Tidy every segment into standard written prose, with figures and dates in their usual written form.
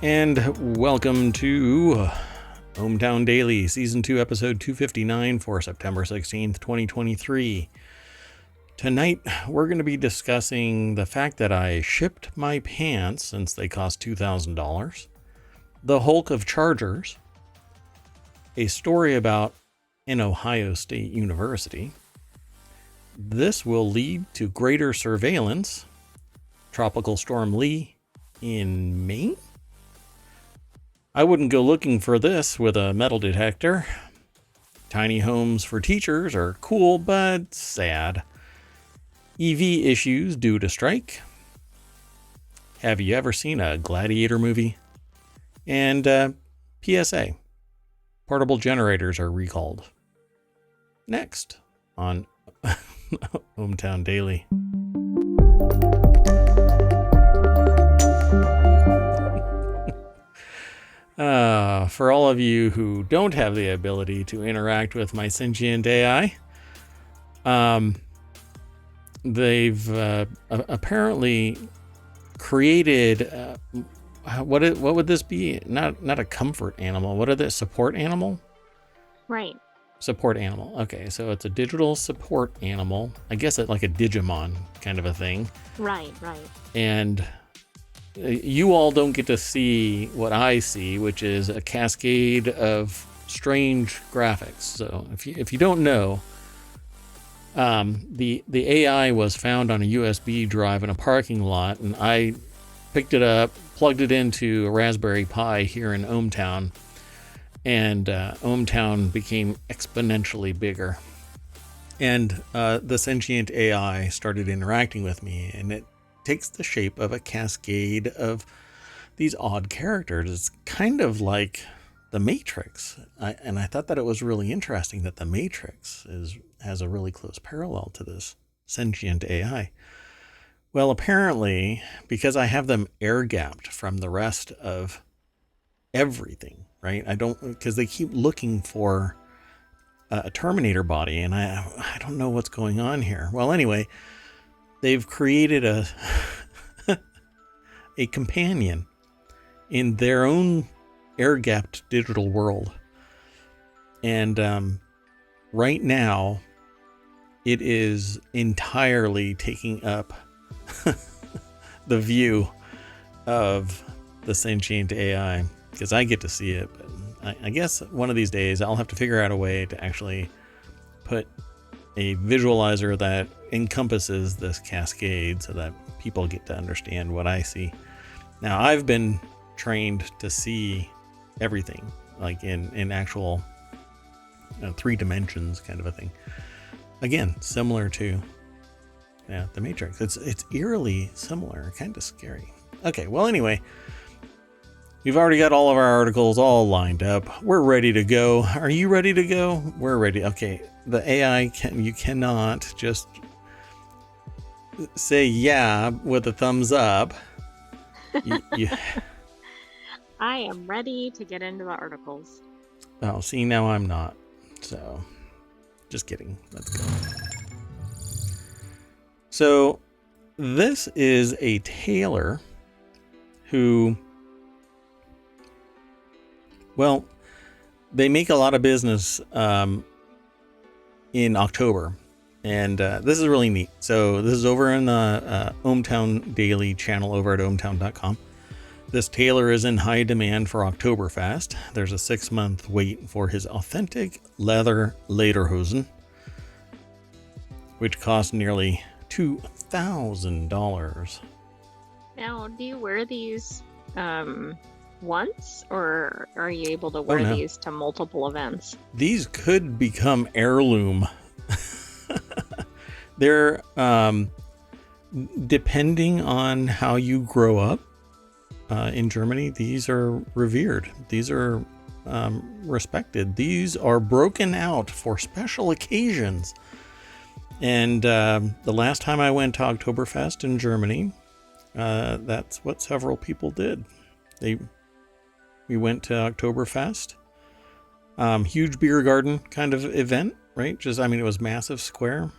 and welcome to ohmTown Daily, Season 2, Episode 259 for September 16th, 2023. Tonight, we're going to be discussing the fact that I shipped my pants since they cost $2,000, the Hulk of Chargers, a story about an Ohio State University. This will lead to greater surveillance, Tropical Storm Lee in Maine. I wouldn't go looking for this with a metal detector. Tiny homes for teachers are cool, but sad. EV issues due to strike. Have you ever seen a Gladiator movie? And PSA. Portable generators are recalled. Next on ohmTown Daily. For all of you who don't have the ability to interact with my sentient AI, they've apparently created what would this be? Not a comfort animal. What are they? Support animal? Right. Support animal. Okay, so it's a digital support animal. I guess it's like a Digimon kind of a thing. Right. And you all don't get to see what I see, which is a cascade of strange graphics. So if you don't know, the AI was found on a USB drive in a parking lot, and I picked it up, plugged it into a Raspberry Pi here in ohmTown, and ohmTown became exponentially bigger. And the sentient AI started interacting with me, and it takes the shape of a cascade of these odd characters. It's kind of like the Matrix. And I thought that it was really interesting that the Matrix has a really close parallel to this sentient AI. Well, apparently, because I have them air gapped from the rest of everything, right? Because they keep looking for a Terminator body, and I don't know what's going on here. Well, anyway, they've created a companion in their own air-gapped digital world. And right now, it is entirely taking up the view of the sentient AI, because I get to see it. But I guess one of these days I'll have to figure out a way to actually put a visualizer that encompasses this cascade so that people get to understand what I see. Now, I've been trained to see everything, like in actual 3 dimensions kind of a thing. Again, similar to the Matrix. It's eerily similar, kind of scary. Okay, well, anyway, we've already got all of our articles all lined up. We're ready to go. Are you ready to go? We're ready. Okay, the AI you cannot just say yeah with a thumbs up. you, I am ready to get into the articles. Oh, see, now I'm not. So, just kidding. Let's go. So, this is a tailor who, well, they make a lot of business in October. And this is really neat. So this is over in the ohmTown Daily channel over at ohmTown.com. This tailor is in high demand for Oktoberfest. There's a 6-month wait for his authentic leather lederhosen, which cost nearly $2,000. Now, do you wear these once, or are you able to wear these to multiple events? These could become heirloom. They're, depending on how you grow up in Germany, these are revered. These are respected. These are broken out for special occasions. And the last time I went to Oktoberfest in Germany, that's what several people did. We went to Oktoberfest, huge beer garden kind of event, right? It was massive square.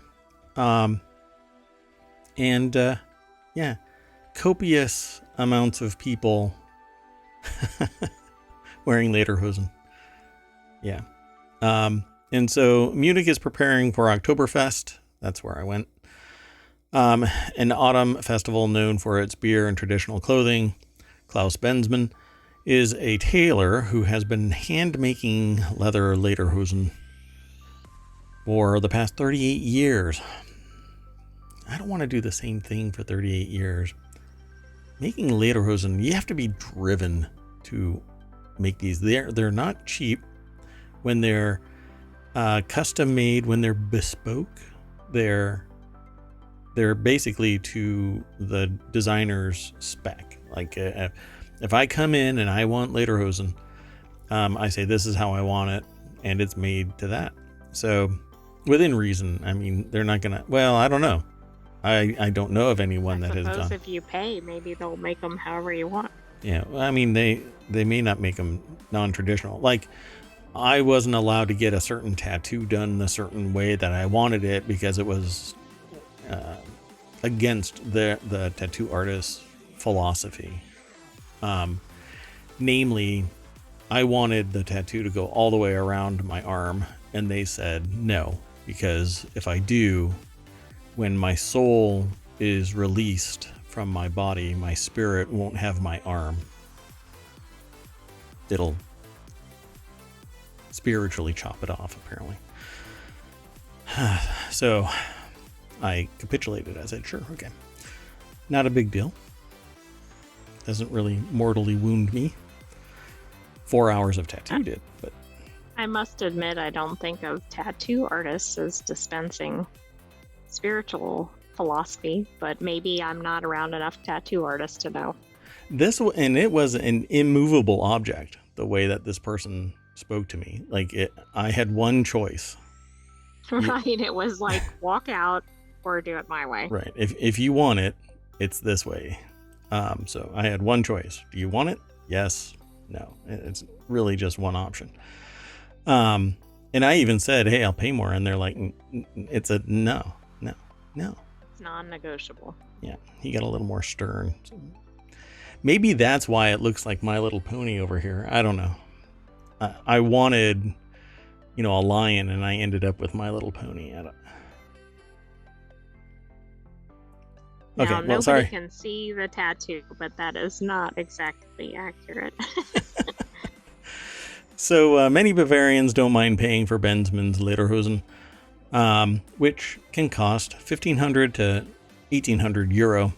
Copious amounts of people Wearing lederhosen. Yeah. And so Munich is preparing for Oktoberfest. That's where I went. An autumn festival known for its beer and traditional clothing. Klaus Benzmann is a tailor who has been hand-making leather lederhosen for the past 38 years. I don't want to do the same thing for 38 years. Making lederhosen, you have to be driven to make these. They're not cheap. When they're custom made, when they're bespoke, they're basically to the designer's spec. Like if I come in and I want lederhosen, I say this is how I want it, and it's made to that. So within reason. I mean, they're not gonna. Well, I don't know. I don't know of anyone that has done. I suppose if you pay, maybe they'll make them however you want. Yeah, I mean, they may not make them non-traditional. Like, I wasn't allowed to get a certain tattoo done a certain way that I wanted it because it was against the tattoo artist's philosophy. Namely, I wanted the tattoo to go all the way around my arm, and they said no, because if I do, when my soul is released from my body, my spirit won't have my arm. It'll spiritually chop it off, apparently. So I capitulated. I said, sure, okay. Not a big deal. Doesn't really mortally wound me. 4 hours of tattoo did, but... I must admit, I don't think of tattoo artists as dispensing spiritual philosophy, but maybe I'm not around enough tattoo artists to know. It was an immovable object, the way that this person spoke to me. Like, I had one choice. Right, it was like, walk out or do it my way. Right, if you want it, it's this way. So I had one choice. Do you want it? Yes. No. It's really just one option. And I even said, hey, I'll pay more. And they're like, it's a no. It's non-negotiable. Yeah, he got a little more stern. So maybe that's why it looks like My Little Pony over here. I don't know. I wanted, a lion, and I ended up with My Little Pony. Now, nobody can see the tattoo, but that is not exactly accurate. So many Bavarians don't mind paying for Benzmann's lederhosen, which can cost 1,500 to 1,800 euro.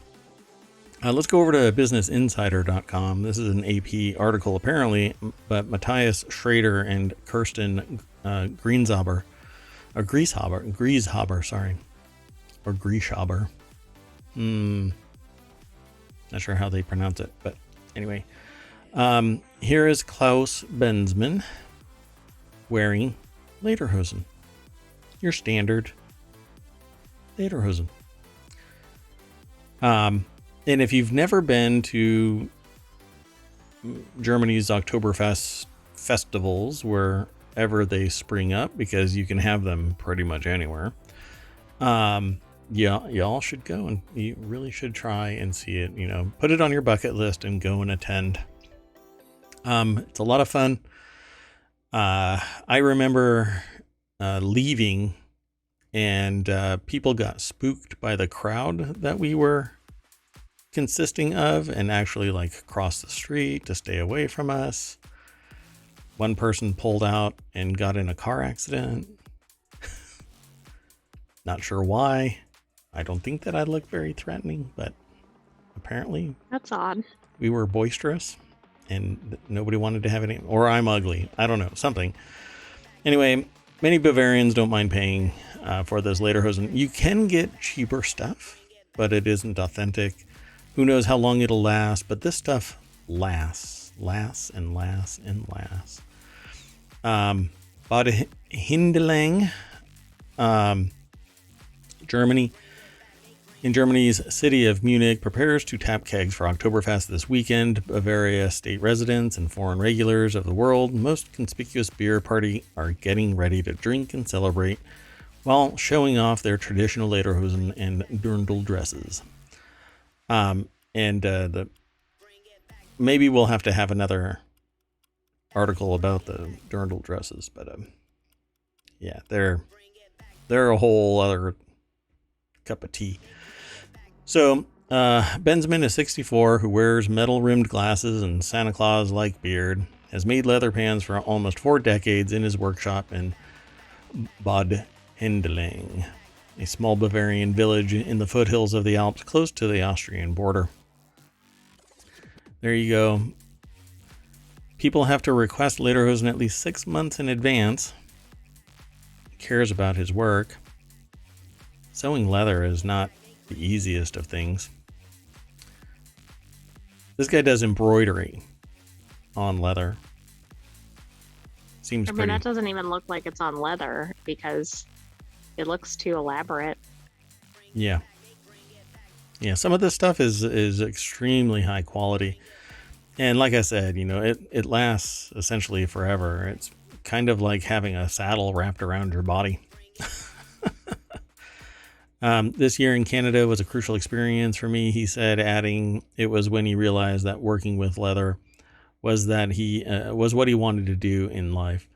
Let's go over to businessinsider.com. This is an AP article, apparently, but Matthias Schrader and Kirsten Grieshaber, not sure how they pronounce it, but anyway. Here is Klaus Benzmann wearing lederhosen. Your standard lederhosen. And if you've never been to Germany's Oktoberfest festivals, wherever they spring up, because you can have them pretty much anywhere, y'all should go, and you really should try and see it. Put it on your bucket list and go and attend. It's a lot of fun. I remember leaving, and people got spooked by the crowd that we were consisting of, and actually crossed the street to stay away from us. One person pulled out and got in a car accident. Not sure why. I don't think that I looked very threatening, but apparently that's odd. We were boisterous, and nobody wanted to have any, or I'm ugly. I don't know, something. Anyway, many Bavarians don't mind paying for those lederhosen. You can get cheaper stuff, but it isn't authentic. Who knows how long it'll last, but this stuff lasts. Bad Hindelang, Germany. In Germany's city of Munich prepares to tap kegs for Oktoberfest this weekend. Bavaria state residents and foreign regulars of the world's most conspicuous beer party are getting ready to drink and celebrate while showing off their traditional lederhosen and dirndl dresses. The maybe we'll have to have another article about the dirndl dresses, but yeah, they're a whole other cup of tea. So Benjamin is 64, who wears metal-rimmed glasses and Santa Claus-like beard, has made leather pans for almost 4 decades in his workshop in Bad Hendeling, a small Bavarian village in the foothills of the Alps close to the Austrian border. There you go. People have to request lederhosen at least 6 months in advance. He cares about his work. Sewing leather is not the easiest of things. This guy does embroidery on leather. Seems pretty. That doesn't even look like it's on leather because it looks too elaborate. Yeah. Yeah, some of this stuff is extremely high quality. And like I said, it lasts essentially forever. It's kind of like having a saddle wrapped around your body. This year in Canada was a crucial experience for me, he said, adding it was when he realized that working with leather was what he wanted to do in life.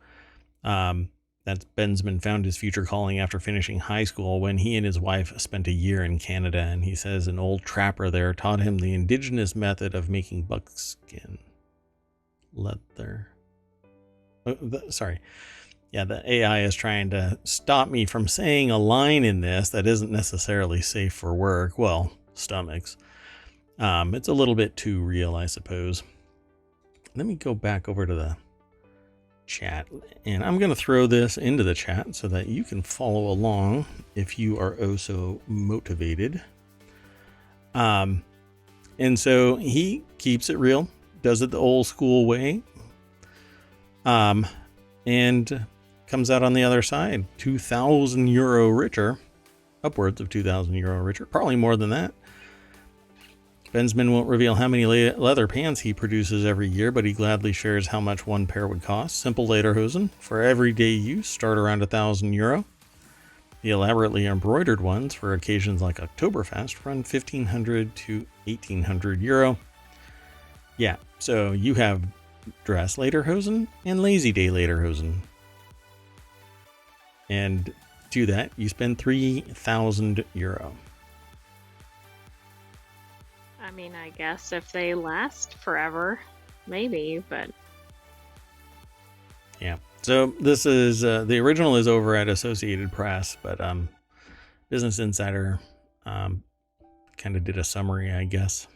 That's Benjamin found his future calling after finishing high school when he and his wife spent a year in Canada. And he says an old trapper there taught him the indigenous method of making buckskin leather. Sorry. Yeah, the AI is trying to stop me from saying a line in this that isn't necessarily safe for work. Well, stomachs. It's a little bit too real, I suppose. Let me go back over to the chat, and I'm going to throw this into the chat so that you can follow along if you are oh so motivated. And so he keeps it real, does it the old school way, and comes out on the other side 2,000 euro richer, upwards of 2,000 euro richer, probably more than that. Benjamin won't reveal how many leather pants he produces every year, but he gladly shares how much one pair would cost. Simple lederhosen for everyday use start around 1,000 euro. The elaborately embroidered ones for occasions like Oktoberfest run 1,500 to 1,800 euro. Yeah, so you have dress lederhosen and lazy day lederhosen. And to that, you spend 3,000 euro. I mean, I guess if they last forever, maybe, but... Yeah. So this is, the original is over at Associated Press, but Business Insider kind of did a summary, I guess.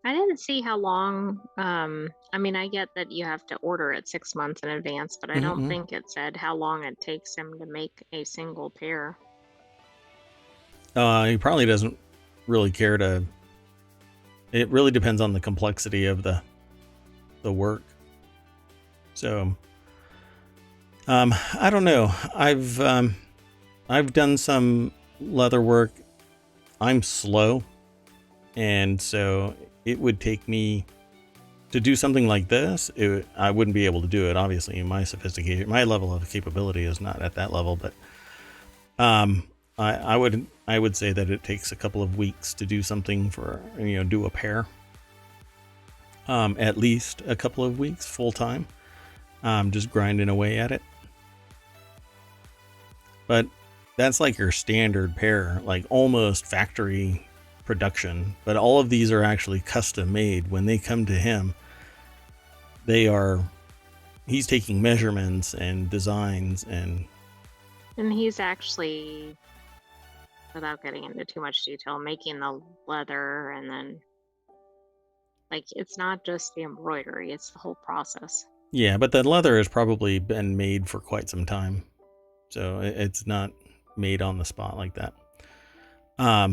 I didn't see how long, I mean, I get that you have to order it 6 months in advance, but I don't think it said how long it takes him to make a single pair. He probably doesn't really care to... It really depends on the complexity of the work. So, I don't know. I've done some leather work. I'm slow, and so it would take me to do something like this. I wouldn't be able to do it. Obviously, my sophistication, my level of capability is not at that level. But I would say that it takes a couple of weeks to do something for, do a pair. At least a couple of weeks full time. Just grinding away at it. But that's like your standard pair, like almost factory production. But all of these are actually custom made. When they come to him, he's taking measurements and designs and he's actually, without getting into too much detail, making the leather, and then it's not just the embroidery, it's the whole process. Yeah, but the leather has probably been made for quite some time. So it's not made on the spot like that. Not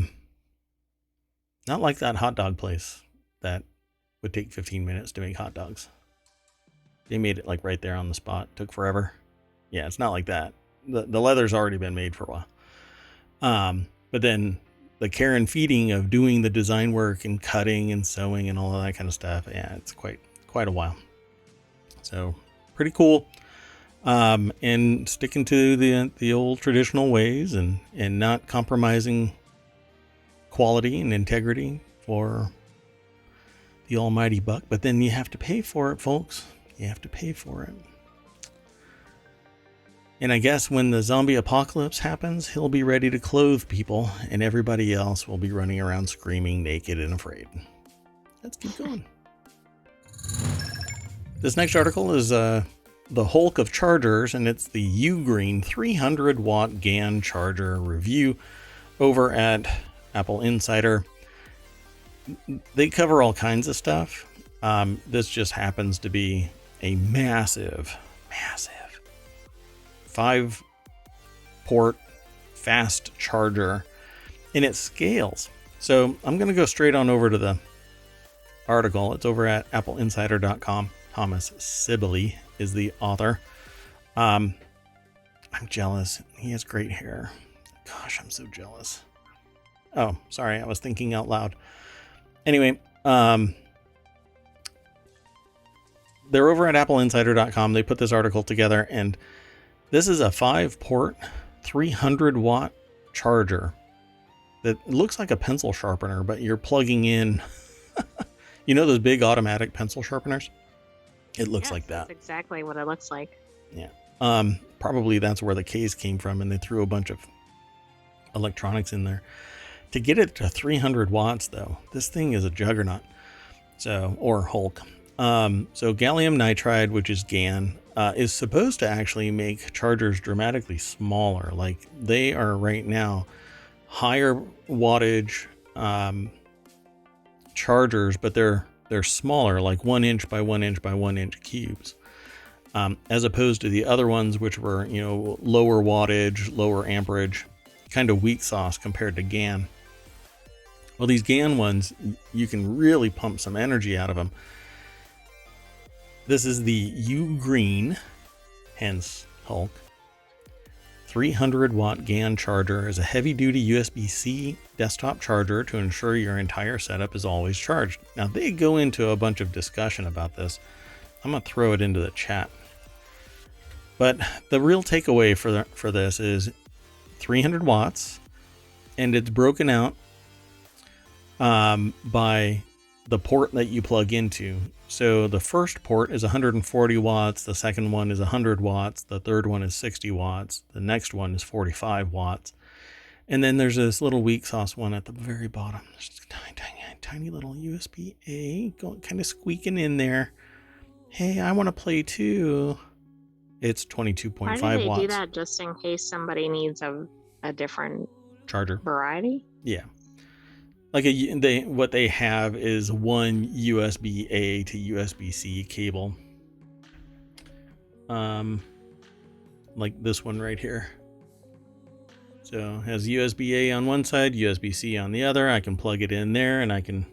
like that hot dog place that would take 15 minutes to make hot dogs. They made it right there on the spot. Took forever. Yeah, it's not like that. The leather's already been made for a while. But then the care and feeding of doing the design work and cutting and sewing and all of that kind of stuff, yeah, it's quite a while. So pretty cool. And sticking to the old traditional ways and not compromising quality and integrity for the almighty buck, but then you have to pay for it, folks. You have to pay for it. And I guess when the zombie apocalypse happens, he'll be ready to clothe people, and everybody else will be running around screaming, naked, and afraid. Let's keep going. This next article is the Hulk of chargers, and it's the Ugreen 300 watt GAN charger review over at Apple Insider. They cover all kinds of stuff. This just happens to be a massive 5-port fast charger, and it scales. So I'm going to go straight on over to the article. It's over at appleinsider.com. Thomas Sibley is the author. I'm jealous. He has great hair. Gosh, I'm so jealous. Oh, sorry. I was thinking out loud. Anyway, they're over at appleinsider.com. They put this article together, and this is a 5-port, 300 watt charger that looks like a pencil sharpener, but you're plugging in, you know, those big automatic pencil sharpeners? It looks like that. That's exactly what it looks like. Yeah. Probably that's where the case came from, and they threw a bunch of electronics in there. To get it to 300 watts, though, this thing is a juggernaut. So, or Hulk. So gallium nitride, which is GaN, is supposed to actually make chargers dramatically smaller. Like they are right now higher wattage chargers, but they're smaller, like 1 inch by 1 inch by 1 inch cubes, as opposed to the other ones, which were, you know, lower wattage, lower amperage, kind of weak sauce compared to GaN. Well, these GaN ones, you can really pump some energy out of them. This is the Ugreen, hence Hulk, 300 watt GaN charger. Is a heavy duty USB-C desktop charger to ensure your entire setup is always charged. Now they go into a bunch of discussion about this. I'm going to throw it into the chat. But the real takeaway for this is 300 watts, and it's broken out by the port that you plug into. So the first port is 140 watts, the second one is 100 watts, the third one is 60 watts, the next one is 45 watts. And then there's this little weak sauce one at the very bottom. There's just a tiny little USB-A going, kind of squeaking in there. Hey, I want to play too. It's 22.5 watts. Why do they do that, just in case somebody needs a different charger variety? Yeah. Like what they have is one USB-A to USB-C cable. Like this one right here. So it has USB-A on one side, USB-C on the other. I can plug it in there and I can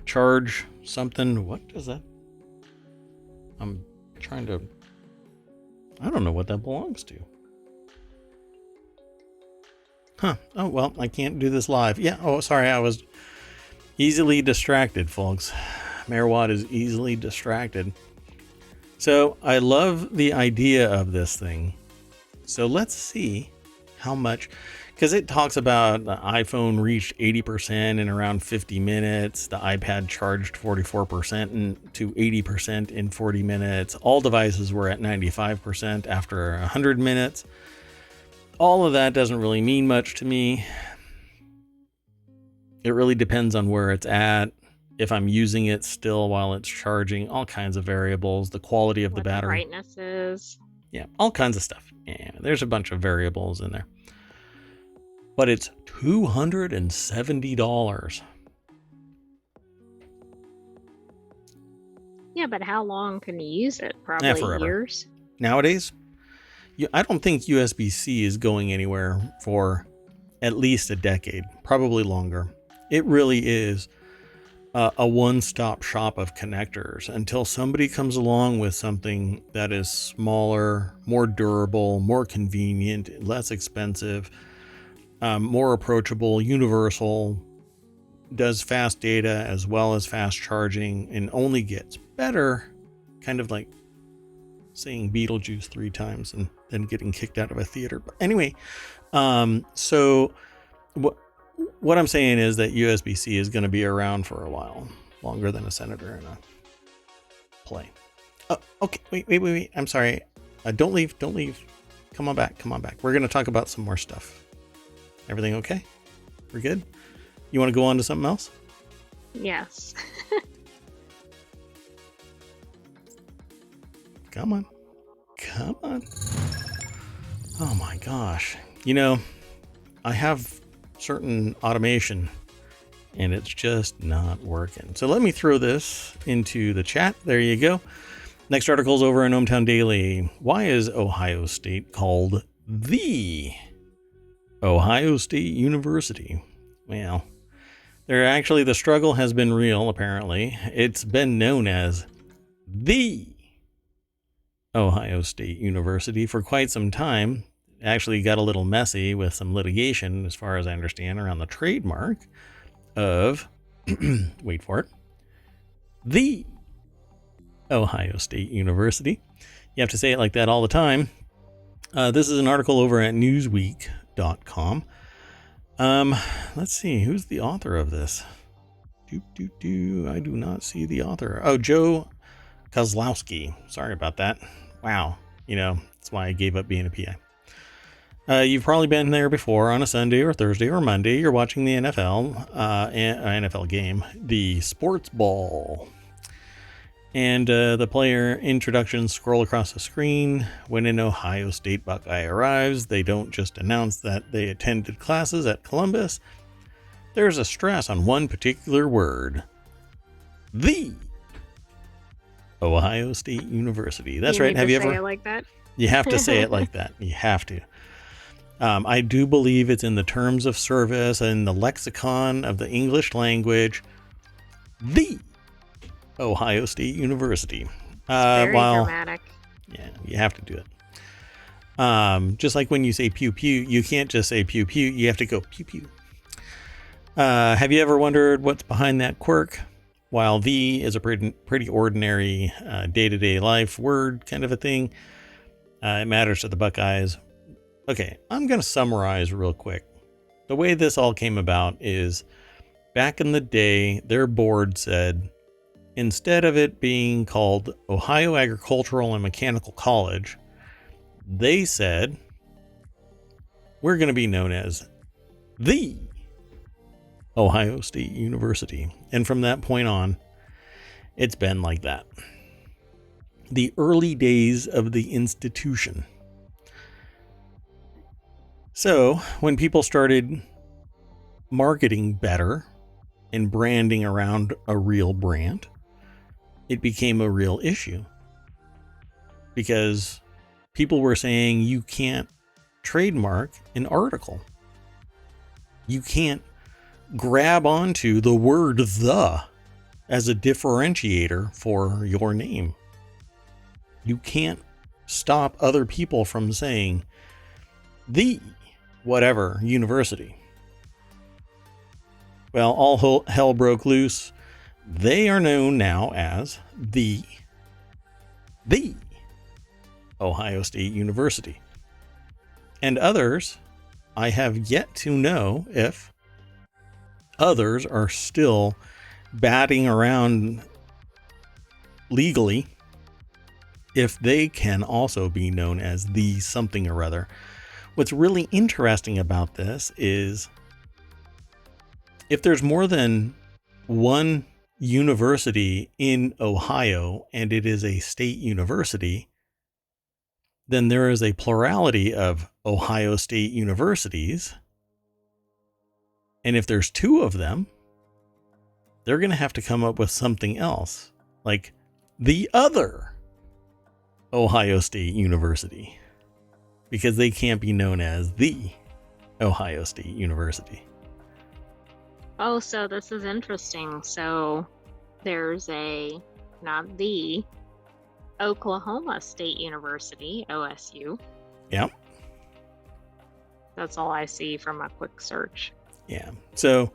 charge something. What does that? I'm trying to, I don't know what that belongs to. Huh. Oh, well, I can't do this live. Yeah. Oh, sorry. I was easily distracted, folks. Mayor Watt is easily distracted. So I love the idea of this thing. So let's see how much, because it talks about the iPhone reached 80% in around 50 minutes. The iPad charged 44% to 80% in 40 minutes. All devices were at 95% after 100 minutes. All of that doesn't really mean much to me. It really depends on where it's at, if I'm using it still while it's charging, all kinds of variables, the quality of the battery. The brightness is. Yeah, all kinds of stuff. Yeah, there's a bunch of variables in there. But it's $270. Yeah, but how long can you use it? Probably forever. Years. Nowadays, I don't think USB-C is going anywhere for at least a decade, probably longer. It really is a one-stop shop of connectors until somebody comes along with something that is smaller, more durable, more convenient, less expensive, more approachable, universal, does fast data as well as fast charging, and only gets better, kind of like saying Beetlejuice 3 times and then getting kicked out of a theater. But anyway, so what I'm saying is that USB-C is going to be around for a while. longer than a senator in a play. Oh, okay. Wait. I'm sorry. Don't leave. Come on back. We're going to talk about some more stuff. Everything okay? We're good? You want to go on to something else? Yes. Come on. Oh my gosh. I have certain automation and it's just not working. So let me throw this into the chat. There you go. Next article is over in ohmTown Daily. Why is Ohio State called the Ohio State University? Well, the struggle has been real, apparently. It's been known as the Ohio State University for quite some time. Actually got a little messy with some litigation, as far as I understand, around the trademark of, wait for it, the Ohio State University. You have to say it like that all the time. This is an article over at newsweek.com. Let's see, who's the author of this? I do not see the author. Oh, Joe Kozlowski. Sorry about that. Wow. That's why I gave up being a PI. You've probably been there before on a Sunday or Thursday or Monday. You're watching the NFL game, the sports ball. And the player introductions scroll across the screen. When an Ohio State Buckeye arrives, they don't just announce that they attended classes at Columbus. There's a stress on one particular word. The Ohio State University. That's right. Have you ever? Say it like that? You have to say it like that. You have to. I do believe it's in the terms of service and the lexicon of the English language. The Ohio State University. Very dramatic. Yeah, you have to do it. Just like when you say pew pew, you can't just say pew pew. You have to go pew pew. Have you ever wondered what's behind that quirk? While the is a pretty ordinary day-to-day life word kind of a thing, it matters to the Buckeyes. Okay, I'm going to summarize real quick. The way this all came about is back in the day, their board said, instead of it being called Ohio Agricultural and Mechanical College, they said, we're going to be known as the Ohio State University. And from that point on, it's been like that. The early days of the institution. So when people started marketing better and branding around a real brand, it became a real issue because people were saying you can't trademark an article. You can't grab onto the word the as a differentiator for your name. You can't stop other people from saying the whatever university. Well, all hell broke loose. They are known now as the Ohio State University. And others, I have yet to know if others are still batting around legally if they can also be known as the something or other. What's really interesting about this is if there's more than one university in Ohio and it is a state university, then there is a plurality of Ohio State universities. And if there's two of them, they're going to have to come up with something else, like the other Ohio State University, because they can't be known as the Ohio State University. Oh, so this is interesting. So there's not the Oklahoma State University, OSU. Yep. That's all I see from a quick search. Yeah. So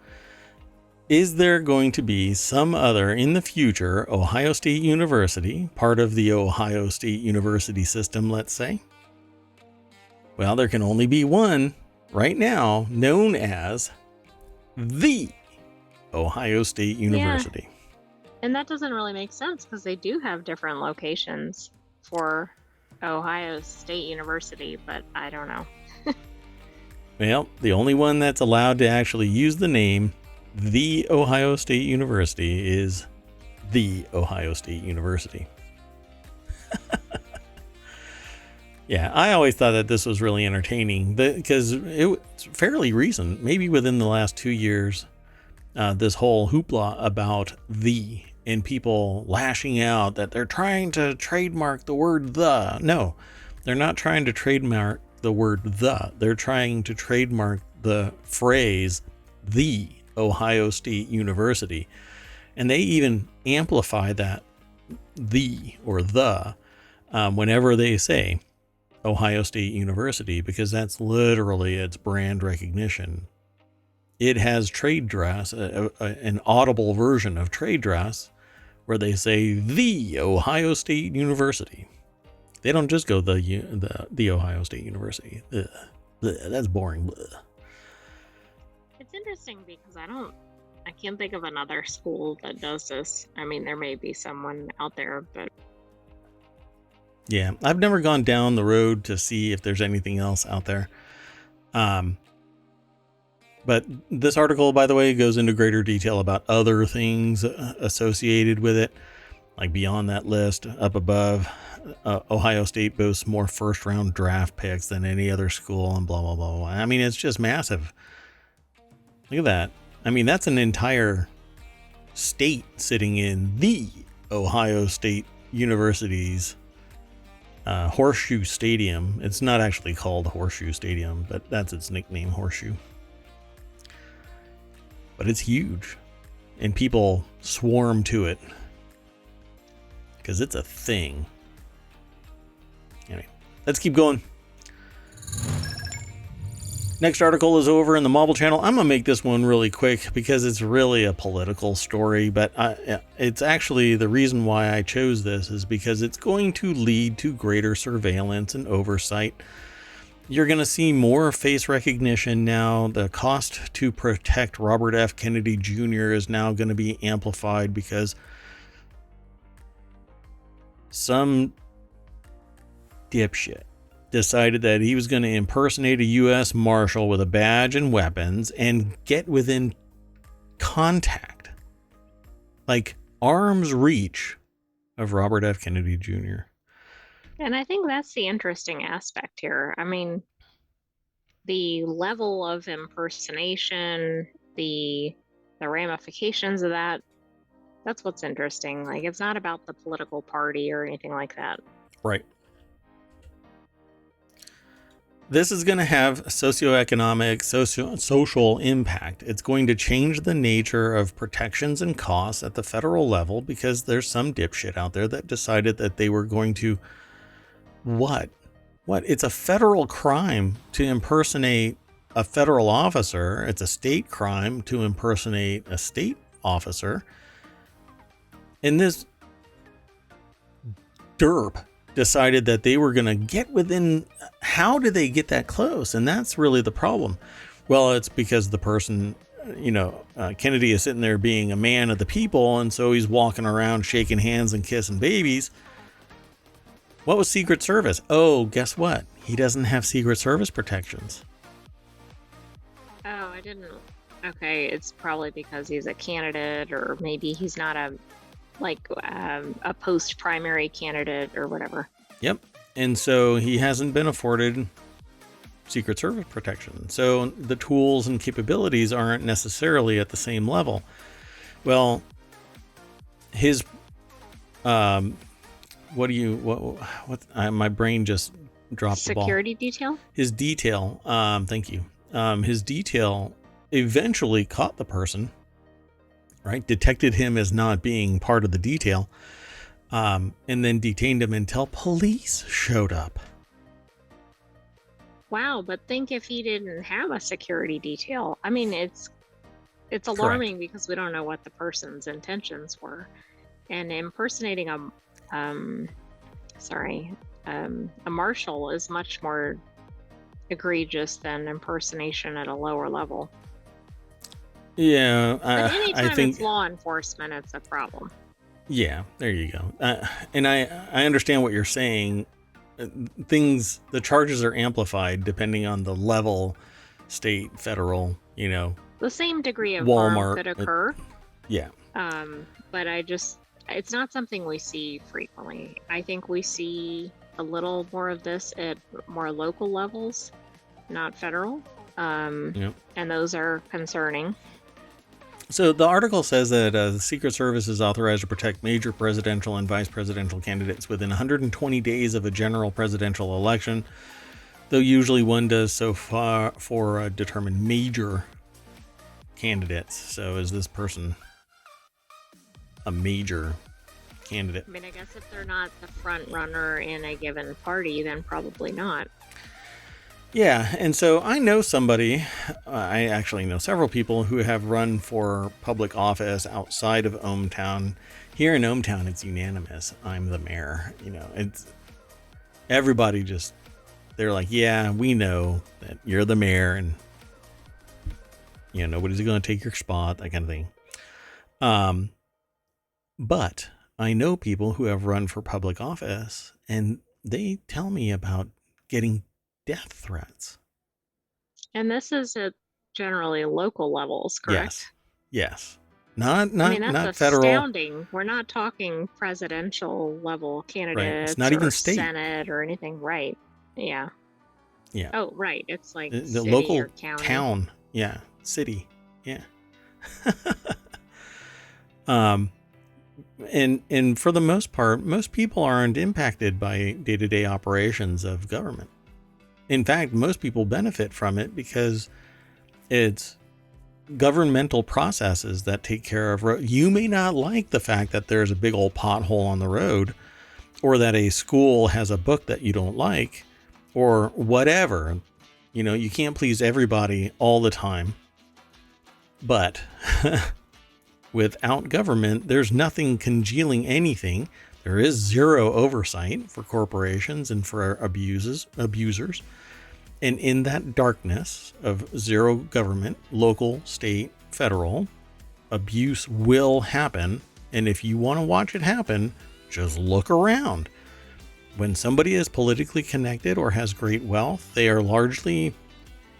is there going to be some other in the future Ohio State University, part of the Ohio State University system, let's say? Well, there can only be one right now known as the Ohio State University. And that doesn't really make sense because they do have different locations for Ohio State University, but I don't know. Well, the only one that's allowed to actually use the name The Ohio State University is The Ohio State University. Yeah, I always thought that this was really entertaining because it's fairly recent, maybe within the last 2 years, this whole hoopla about the and people lashing out that they're trying to trademark the word the. No, they're not trying to trademark the word the. They're trying to trademark the phrase The Ohio State University. And they even amplify that the or the whenever they say Ohio State University, because that's literally its brand recognition. It has trade dress, an audible version of trade dress, where they say The Ohio State University. They don't just go the Ohio State University. Ugh. Blech, that's boring. Blech. It's interesting because I can't think of another school that does this. I mean, there may be someone out there, but Yeah, I've never gone down the road to see if there's anything else out there. But this article, by the way, goes into greater detail about other things associated with it. Like beyond that list, up above, Ohio State boasts more first-round draft picks than any other school and blah, blah, blah, blah. I mean, it's just massive. Look at that. I mean, that's an entire state sitting in the Ohio State University's Horseshoe Stadium. It's not actually called Horseshoe Stadium, but that's its nickname, Horseshoe. But it's huge, and people swarm to it because it's a thing. Anyway, let's keep going. Next article is over in the Marble Channel. I'm going to make this one really quick because it's really a political story, but it's actually the reason why I chose this is because it's going to lead to greater surveillance and oversight. You're going to see more face recognition now. The cost to protect Robert F. Kennedy Jr. is now going to be amplified because some dipshit decided that he was going to impersonate a U.S. Marshal with a badge and weapons and get within contact, like arm's reach, of Robert F. Kennedy Jr. and I think that's the interesting aspect here. I mean, the level of impersonation, the ramifications of that's what's interesting. Like, it's not about the political party or anything like that. Right. This is going to have socioeconomic, social impact. It's going to change the nature of protections and costs at the federal level because there's some dipshit out there that decided that they were going to what? It's a federal crime to impersonate a federal officer. It's a state crime to impersonate a state officer. And this derp decided that they were going to get within. How did they get that close? And that's really the problem. Well, it's because the person, Kennedy is sitting there being a man of the people, and so he's walking around shaking hands and kissing babies. What was Secret Service? Oh, guess what? He doesn't have Secret Service protections. Oh, I didn't. Okay, it's probably because he's a candidate, or maybe he's not a post-primary candidate or whatever. Yep. And so he hasn't been afforded Secret Service protection. So the tools and capabilities aren't necessarily at the same level. Well, his, my brain just dropped the ball. Security detail? His detail, thank you. His detail eventually caught the person, right? Detected him as not being part of the detail. And then detained him until police showed up. Wow, but think if he didn't have a security detail. I mean, it's alarming because we don't know what the person's intentions were. And impersonating a marshal is much more egregious than impersonation at a lower level. Yeah, But anytime I think it's law enforcement, it's a problem. Yeah, there you go. And I understand what you're saying. The charges are amplified depending on the level, state, federal, The same degree of harm Walmart. could occur, Yeah. but it's not something we see frequently. I think we see a little more of this at more local levels, not federal. Yep. And those are concerning. So the article says that the Secret Service is authorized to protect major presidential and vice presidential candidates within 120 days of a general presidential election, though usually one does so far for determined major candidates. So is this person a major candidate? I mean, I guess if they're not the front runner in a given party, then probably not. Yeah, and so I know somebody, I actually know several people who have run for public office outside of ohmTown. Here in ohmTown, it's unanimous. I'm the mayor. It's everybody they're like, yeah, we know that you're the mayor and, nobody's going to take your spot, that kind of thing. But I know people who have run for public office and they tell me about getting death threats. And this is at generally local levels, correct? Yes. Not I mean, that's federal. astounding. We're not talking presidential level Right. It's candidates not even or state. Senate or anything, right? Yeah. Yeah. Oh, right. It's like The city local or county. town. Yeah. City. Yeah. And for the most part, most people aren't impacted by day-to-day operations of government. In fact, most people benefit from it because it's governmental processes that take care of you may not like the fact that there's a big old pothole on the road, or that a school has a book that you don't like, or whatever. You can't please everybody all the time. But without government, there's nothing congealing anything. There is zero oversight for corporations and for abusers. And in that darkness of zero government, local, state, federal, abuse will happen. And if you want to watch it happen, just look around. When somebody is politically connected or has great wealth, they are largely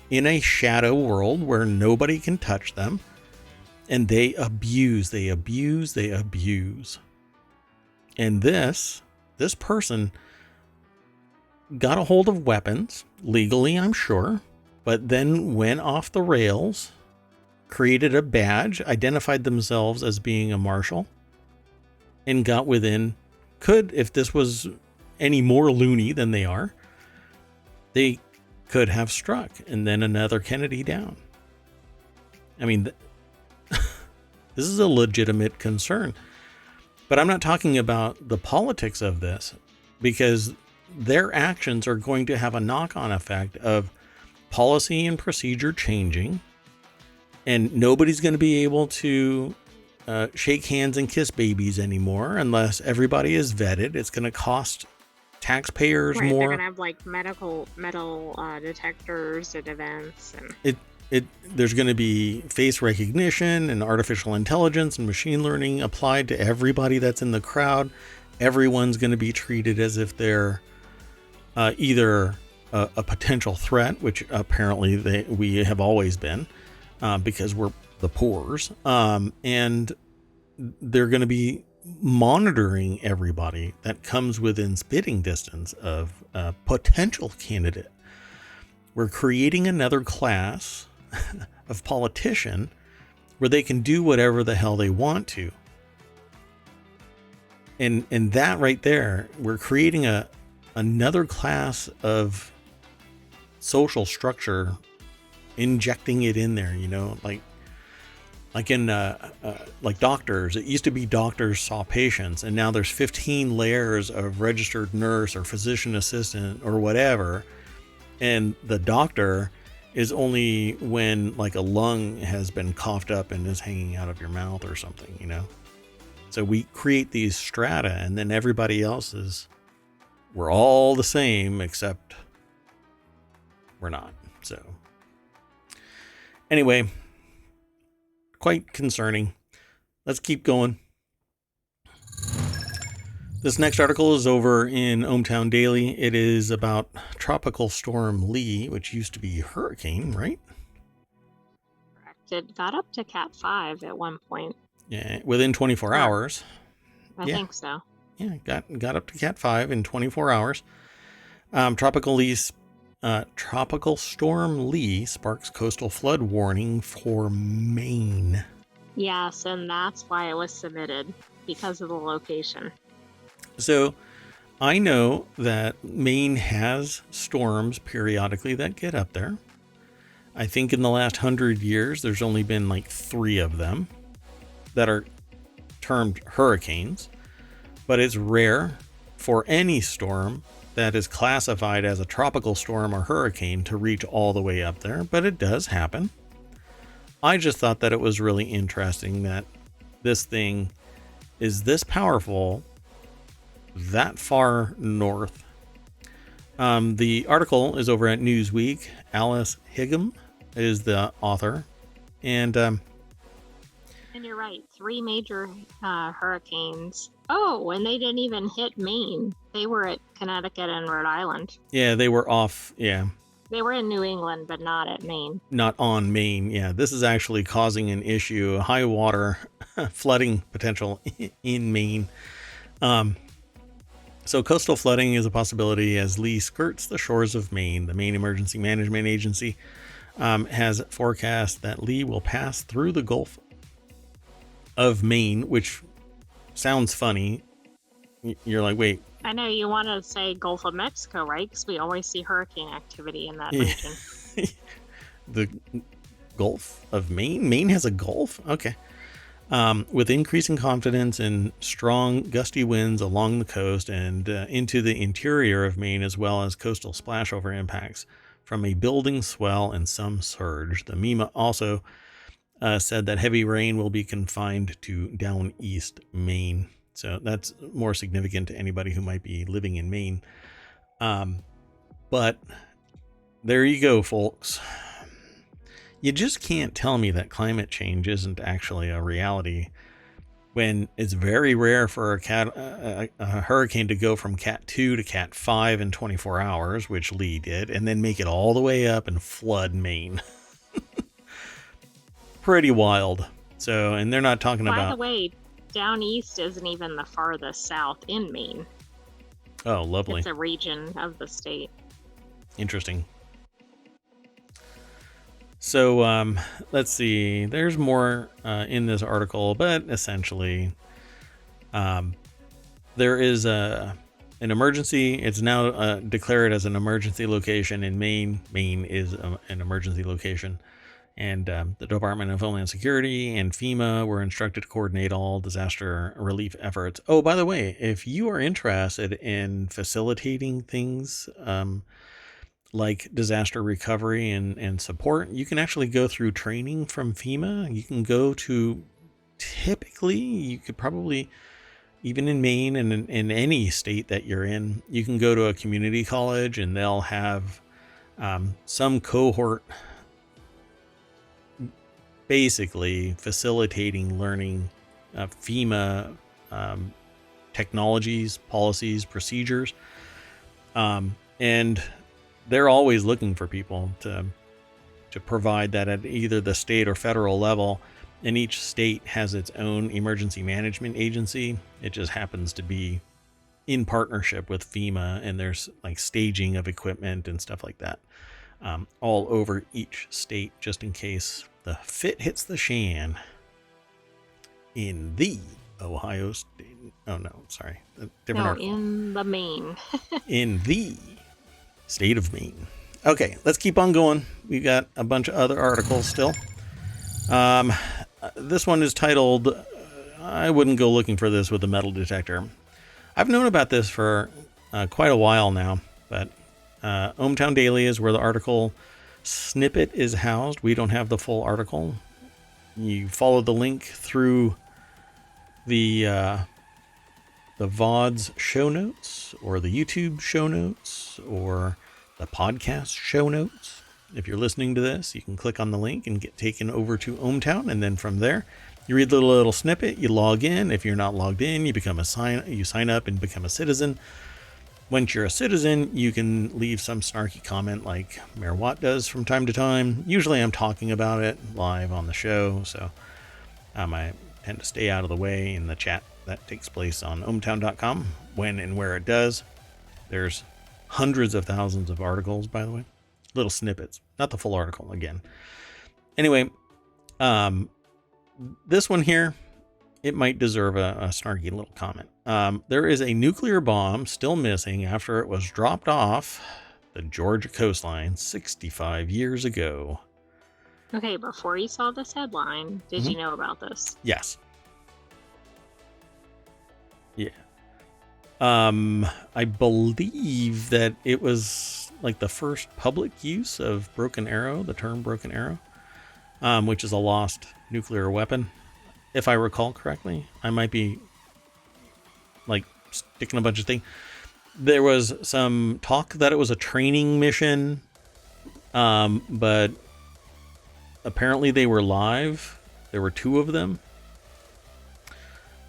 in a shadow world where nobody can touch them. And they abuse. And this person got a hold of weapons, legally, I'm sure, but then went off the rails, created a badge, identified themselves as being a marshal, and got if this was any more loony than they are, they could have struck and then another Kennedy down. I mean, this is a legitimate concern. But I'm not talking about the politics of this, because their actions are going to have a knock-on effect of policy and procedure changing, and nobody's going to be able to shake hands and kiss babies anymore unless everybody is vetted. It's going to cost taxpayers more. They're going to have like metal detectors at events, and there's going to be face recognition and artificial intelligence and machine learning applied to everybody that's in the crowd. Everyone's going to be treated as if they're either a potential threat, which apparently we have always been, because we're the poors, and they're going to be monitoring everybody that comes within spitting distance of a potential candidate. We're creating another class of politician where they can do whatever the hell they want to. And that right there, we're creating another class of social structure, injecting it in there, like in like doctors. It used to be doctors saw patients, and now there's 15 layers of registered nurse or physician assistant or whatever. And the doctor is only when like a lung has been coughed up and is hanging out of your mouth or something, So we create these strata, and then everybody else we're all the same, except we're not. So anyway, quite concerning. Let's keep going. This next article is over in ohmTown Daily. It is about Tropical Storm Lee, which used to be Hurricane, right? Correct. It got up to Cat 5 at one point. Yeah, within 24 hours. I think so. Yeah, got up to Cat 5 in 24 hours. Tropical Storm Lee sparks coastal flood warning for Maine. Yes, and that's why it was submitted, because of the location. So I know that Maine has storms periodically that get up there. I think in the last 100 years, there's only been like 3 of them that are termed hurricanes, but it's rare for any storm that is classified as a tropical storm or hurricane to reach all the way up there, but it does happen. I just thought that it was really interesting that this thing is this powerful that far north. The article is over at Newsweek. Alice Higham is the author. And you're right, 3 major hurricanes. Oh, and they didn't even hit Maine. They were at Connecticut and Rhode Island. Yeah, they were off. Yeah. They were in New England, but not at Maine. Not on Maine. Yeah, this is actually causing an issue, high water flooding potential in Maine. So coastal flooding is a possibility as Lee skirts the shores of Maine. The Maine Emergency Management Agency has forecast that Lee will pass through the Gulf of Maine, which sounds funny. You're like, wait. I know you want to say Gulf of Mexico, right? Because we always see hurricane activity in that region. The Gulf of Maine? Maine has a Gulf? Okay. With increasing confidence and strong gusty winds along the coast and into the interior of Maine, as well as coastal splashover impacts from a building swell and some surge. The MEMA also said that heavy rain will be confined to down east Maine. So that's more significant to anybody who might be living in Maine. But there you go, folks. You just can't tell me that climate change isn't actually a reality when it's very rare for a hurricane to go from Cat 2 to Cat 5 in 24 hours, which Lee did, and then make it all the way up and flood Maine. Pretty wild. So, and they're not talking about... By the way, down east isn't even the farthest south in Maine. Oh, lovely. It's a region of the state. Interesting. So let's see. There's more in this article, but essentially, there is an emergency. It's now declared as an emergency location in Maine. Maine is an emergency location, and the Department of Homeland Security and FEMA were instructed to coordinate all disaster relief efforts. Oh, by the way, if you are interested in facilitating things, like disaster recovery and support, you can actually go through training from FEMA. You can go to, typically, you could probably, even in Maine and in any state that you're in, you can go to a community college and they'll have some cohort basically facilitating learning FEMA technologies, policies, procedures. And they're always looking for people to provide that at either the state or federal level. And each state has its own emergency management agency. It just happens to be in partnership with FEMA, and there's like staging of equipment and stuff like that all over each state, just in case the fit hits the shan in the Ohio state. Oh no, sorry. Different article. In the Maine. In the state of Maine. Okay, let's keep on going. We've got a bunch of other articles still. This one is titled, I wouldn't go looking for this with a metal detector. I've known about this for quite a while now, but ohmTown Daily is where the article snippet is housed. We don't have the full article. You follow the link through the VOD's show notes or the YouTube show notes or the podcast show notes. If you're listening to this, you can click on the link and get taken over to ohmTown, and then from there You read the little snippet, you log in. If you're not logged in, you sign up and become a citizen. Once you're a citizen, you can leave some snarky comment like Mayor Watt does from time to time. Usually I'm talking about it live on the show, so I tend to stay out of the way in the chat that takes place on ohmTown.com when and where it does. There's hundreds of thousands of articles, by the way. Little snippets, not the full article again. Anyway, this one here, it might deserve a snarky little comment. There is a nuclear bomb still missing after it was dropped off the Georgia coastline 65 years ago. Okay, before you saw this headline, did you know about this? Yes. Yeah. I believe that it was like the first public use of broken arrow, the term broken arrow, which is a lost nuclear weapon. If I recall correctly, I might be like sticking a bunch of things. There was some talk that it was a training mission, but apparently they were live. There were 2 of them.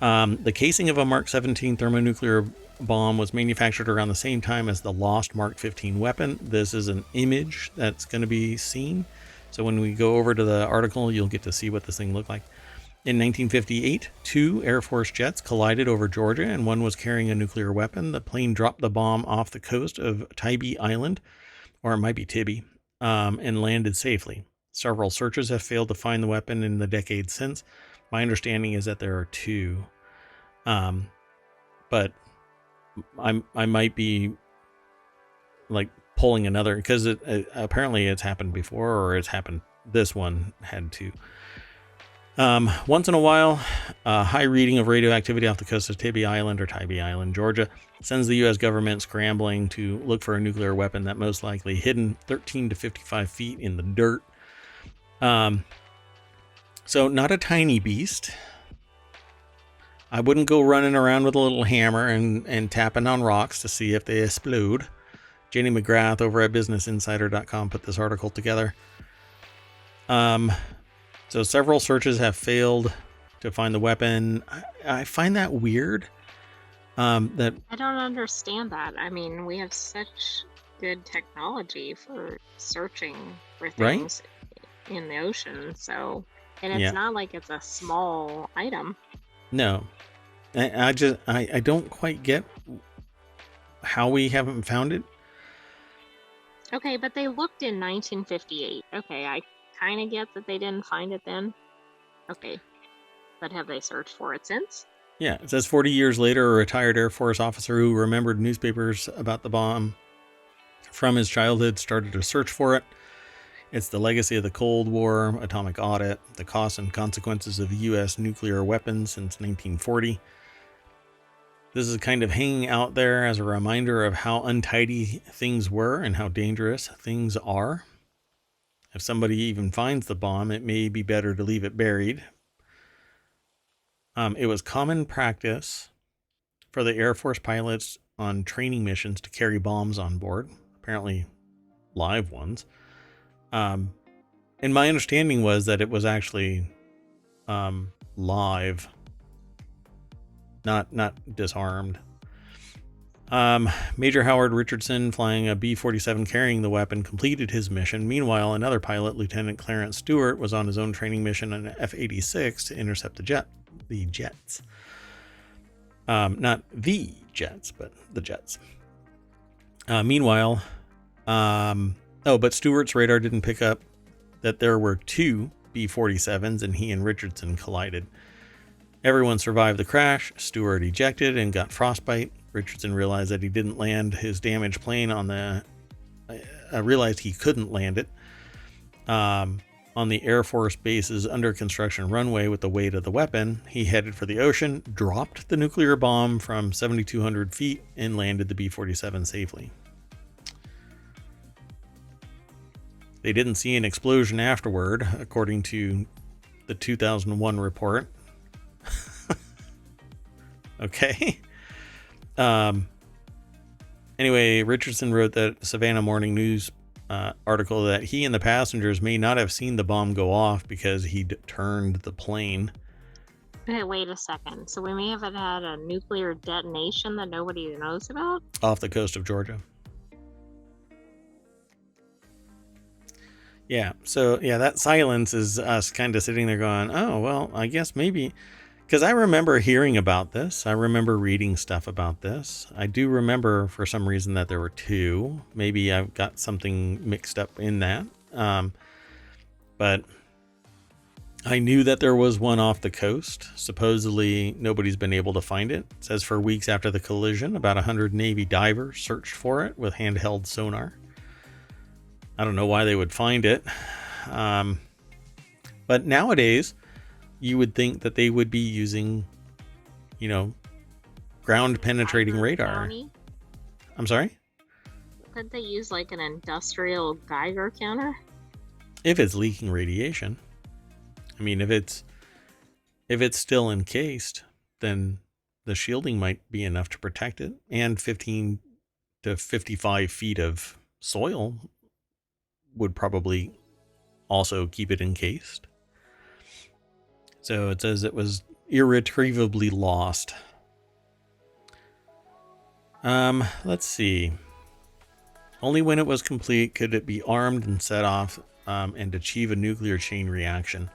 The casing of a Mark 17 thermonuclear bomb was manufactured around the same time as the lost Mark 15 weapon. This is an image that's going to be seen. So when we go over to the article, you'll get to see what this thing looked like. In 1958, 2 Air Force jets collided over Georgia, and one was carrying a nuclear weapon. The plane dropped the bomb off the coast of Tybee Island, or it might be Tibby, and landed safely. Several searches have failed to find the weapon in the decades since. My understanding is that there are 2, but I might be like pulling another, because apparently it's happened before, or it's happened. This one had 2. Once in a while, a high reading of radioactivity off the coast of Tybee Island, or Tybee Island, Georgia, sends the U.S. government scrambling to look for a nuclear weapon that most likely hidden 13 to 55 feet in the dirt. So not a tiny beast. I wouldn't go running around with a little hammer and tapping on rocks to see if they explode. Jenny McGrath over at BusinessInsider.com put this article together. So several searches have failed to find the weapon. I find that weird. That I don't understand that. I mean, we have such good technology for searching for things in the ocean. So, and it's not like it's a small item. No, I don't quite get how we haven't found it. Okay, but they looked in 1958. Okay, I kind of get that they didn't find it then. Okay, but have they searched for it since? Yeah, it says 40 years later, a retired Air Force officer who remembered newspapers about the bomb from his childhood started to search for it. It's the legacy of the Cold War, atomic audit, the costs and consequences of U.S. nuclear weapons since 1940. This is kind of hanging out there as a reminder of how untidy things were and how dangerous things are. If somebody even finds the bomb, it may be better to leave it buried. It was common practice for the Air Force pilots on training missions to carry bombs on board, apparently live ones. And my understanding was that it was actually live, not disarmed. Major Howard Richardson, flying a B-47 carrying the weapon, completed his mission. Meanwhile, another pilot, Lieutenant Clarence Stewart, was on his own training mission on an F-86 to intercept the jets. Not the jets, but the jets. Meanwhile, but Stewart's radar didn't pick up that there were 2 B-47s, and he and Richardson collided. Everyone survived the crash. Stewart ejected and got frostbite. Richardson realized that he didn't land his damaged plane on the... realized he couldn't land it on the Air Force Base's under construction runway with the weight of the weapon. He headed for the ocean, dropped the nuclear bomb from 7,200 feet, and landed the B-47 safely. They didn't see an explosion afterward, according to the 2001 report. Okay. Anyway, Richardson wrote that Savannah Morning News article that he and the passengers may not have seen the bomb go off because he'd turned the plane. Okay, wait a second. So we may have had a nuclear detonation that nobody knows about? off the coast of Georgia. Yeah, so yeah, that silence is us kind of sitting there going, oh, well, I guess maybe. Because I remember hearing about this. I remember reading stuff about this. I do remember for some reason that there were two. Maybe I've got something mixed up in that. But I knew that there was one off the coast. Supposedly, nobody's been able to find it. It says for weeks after the collision, about 100 Navy divers searched for it with handheld sonar. I don't know why they would find it. But nowadays, you would think that they would be using, ground penetrating Geiger radar. County? I'm sorry? Couldn't they use like an industrial Geiger counter? If it's leaking radiation. I mean, if it's still encased, then the shielding might be enough to protect it. And 15 to 55 feet of soil would probably also keep it encased. So it says it was irretrievably lost. Let's see. Only when it was complete could it be armed and set off and achieve a nuclear chain reaction.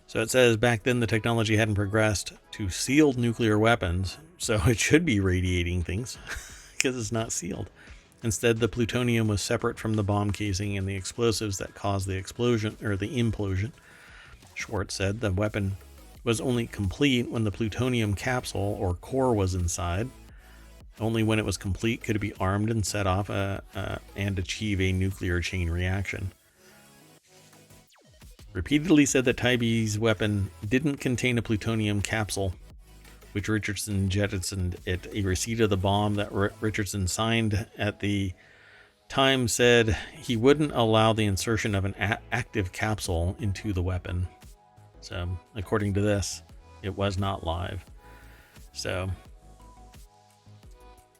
So it says back then the technology hadn't progressed to sealed nuclear weapons, so it should be radiating things because it's not sealed. Instead, the plutonium was separate from the bomb casing and the explosives that caused the explosion or the implosion. Schwartz said the weapon was only complete when the plutonium capsule or core was inside. Only when it was complete could it be armed and set off and achieve a nuclear chain reaction. Repeatedly said that Tybie's weapon didn't contain a plutonium capsule, which Richardson jettisoned it. A receipt of the bomb that Richardson signed at the time said he wouldn't allow the insertion of an active capsule into the weapon. So, according to this, it was not live. So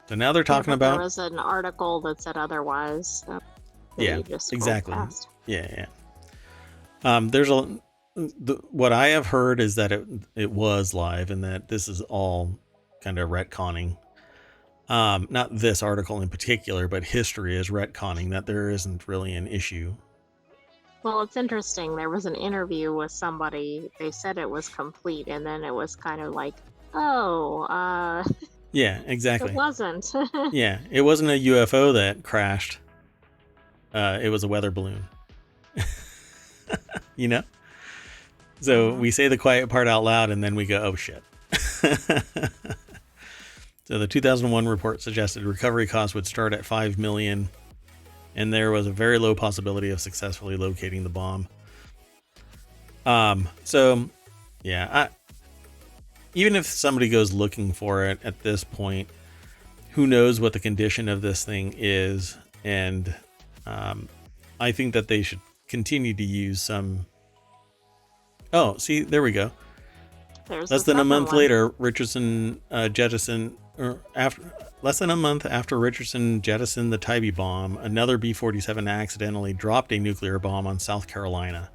now they're talking about. There was an article that said otherwise. Yeah, exactly. Yeah. There's what I have heard is that it was live and that this is all kind of retconning. Not this article in particular, but history is retconning that there isn't really an issue. Well, it's interesting. There was an interview with somebody. They said it was complete, and then it was kind of like, yeah, exactly. It wasn't. Yeah, it wasn't a UFO that crashed. It was a weather balloon. So we say the quiet part out loud and then we go, oh shit. So the 2001 report suggested recovery costs would start at $5 million and there was a very low possibility of successfully locating the bomb. So yeah, even if somebody goes looking for it at this point, who knows what the condition of this thing is. And I think that they should continue to use some. Oh, see, there we go. Less than a month later, Richardson jettisoned, or less than a month after Richardson jettisoned the Tybie bomb, another B-47 accidentally dropped a nuclear bomb on South Carolina.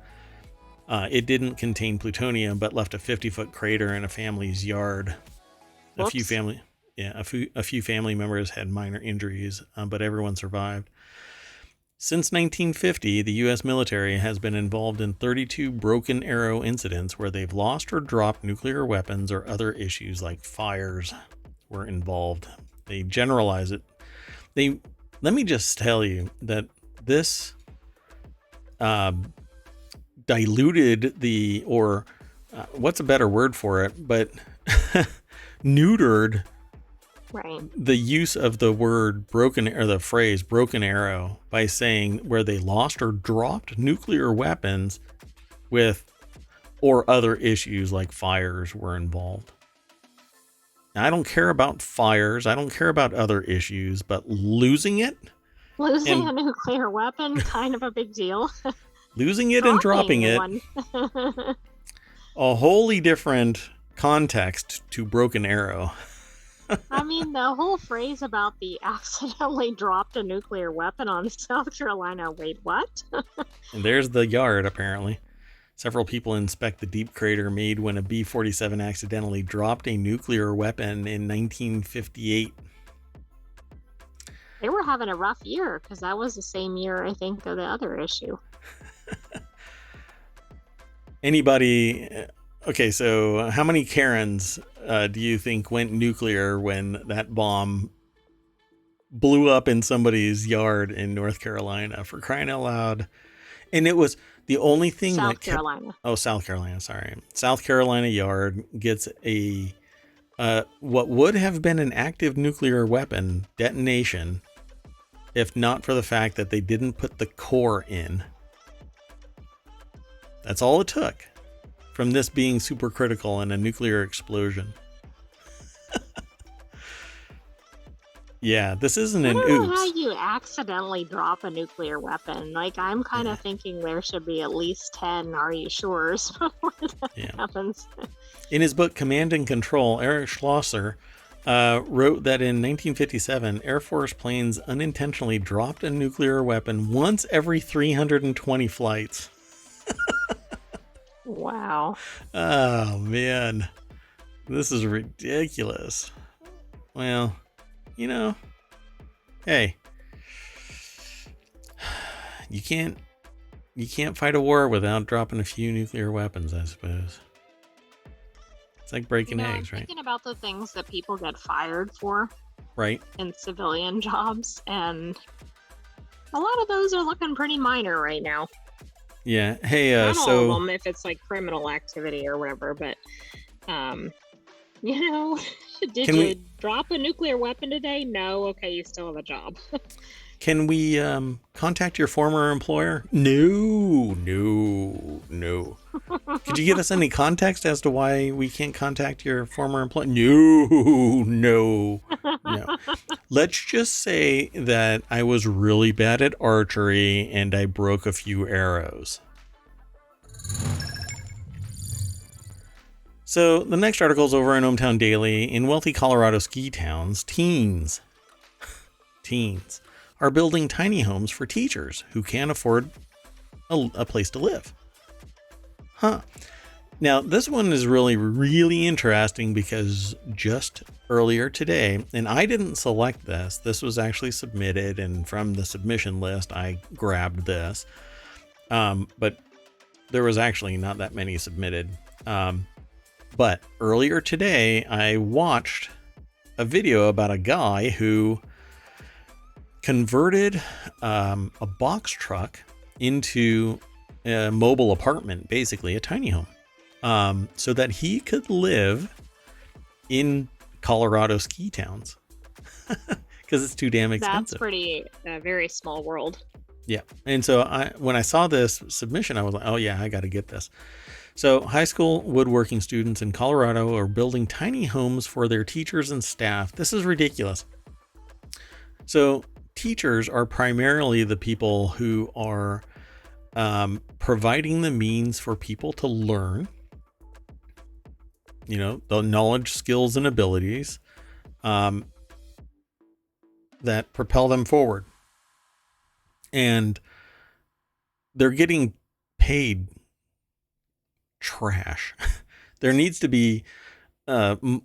It didn't contain plutonium, but left a 50-foot crater in a family's yard. Whoops. A few family members had minor injuries, but everyone survived. Since 1950, the U.S. military has been involved in 32 broken arrow incidents where they've lost or dropped nuclear weapons or other issues like fires were involved. They generalize it. Let me just tell you that this diluted what's a better word for it, but neutered the use of the word broken, or the phrase broken arrow, by saying where they lost or dropped nuclear weapons or other issues like fires were involved. Now, I don't care about fires. I don't care about other issues, but losing a nuclear weapon, kind of a big deal. Losing it and dropping it, a wholly different context to broken arrow. I mean, the whole phrase about the accidentally dropped a nuclear weapon on South Carolina. Wait, what? And there's the yard, apparently. Several people inspect the deep crater made when a B-47 accidentally dropped a nuclear weapon in 1958. They were having a rough year because that was the same year, I think, of the other issue. Anybody... Okay, so how many Karens do you think went nuclear when that bomb blew up in somebody's yard in North Carolina, for crying out loud? And it was the only thing South Carolina. Oh, South Carolina, sorry. South Carolina yard gets a what would have been an active nuclear weapon detonation if not for the fact that they didn't put the core in. That's all it took from this being supercritical in a nuclear explosion. Yeah, this isn't an oops. I don't know how you accidentally drop a nuclear weapon. Like, I'm kind of thinking there should be at least 10 are you sure's before that happens. In his book Command and Control, Eric Schlosser wrote that in 1957, Air Force planes unintentionally dropped a nuclear weapon once every 320 flights. Wow. Oh, man. This is ridiculous. Well, you know, hey, you can't fight a war without dropping a few nuclear weapons, I suppose. It's like breaking eggs, right? Thinking about the things that people get fired for, right, in civilian jobs, and a lot of those are looking pretty minor right now. Yeah. Hey, not all of them if it's like criminal activity or whatever, but you know, did you drop a nuclear weapon today? No. Okay, you still have a job. Can we contact your former employer? No. Could you give us any context as to why we can't contact your former employer? No. Let's just say that I was really bad at archery and I broke a few arrows. So the next article is over in ohmTown Daily. In wealthy Colorado ski towns, teens are building tiny homes for teachers who can't afford a place to live. Now, this one is really interesting because just earlier today, and I didn't select this. This was actually submitted, and from the submission list, I grabbed this. But there was actually not that many submitted. But earlier today, I watched a video about a guy who converted a box truck into a mobile apartment, basically a tiny home, so that he could live in Colorado ski towns because it's too damn expensive. That's pretty very small world. Yeah. And so when I saw this submission, I was like, oh yeah, I got to get this. So high school woodworking students in Colorado are building tiny homes for their teachers and staff. This is ridiculous. So teachers are primarily the people who are providing the means for people to learn, you know, the knowledge, skills, and abilities that propel them forward. And they're getting paid trash. There needs to be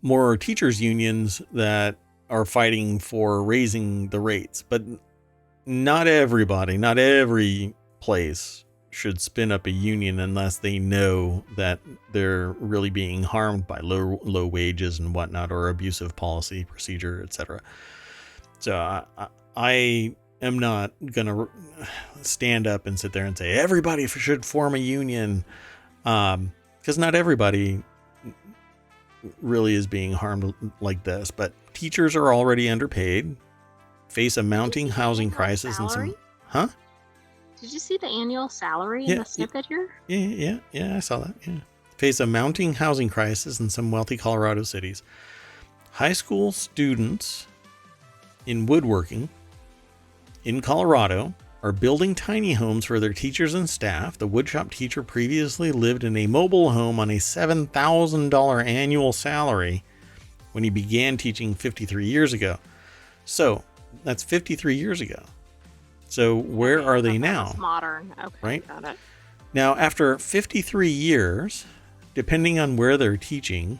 more teachers unions that are fighting for raising the rates, but not every place should spin up a union unless they know that they're really being harmed by low wages and whatnot, or abusive policy, procedure, etc. So I am not gonna stand up and sit there and say everybody should form a union, because not everybody really is being harmed like this. But teachers are already underpaid, face a mounting housing crisis, and some Did you see the annual salary in the snippet here? Yeah, I saw that. Yeah. Face a mounting housing crisis in some wealthy Colorado cities. High school students in woodworking in Colorado are building tiny homes for their teachers and staff. The woodshop teacher previously lived in a mobile home on a $7,000 annual salary when he began teaching 53 years ago. So that's 53 years ago. So where are they now? Modern. Okay, right? Got it. Now, after 53 years, depending on where they're teaching,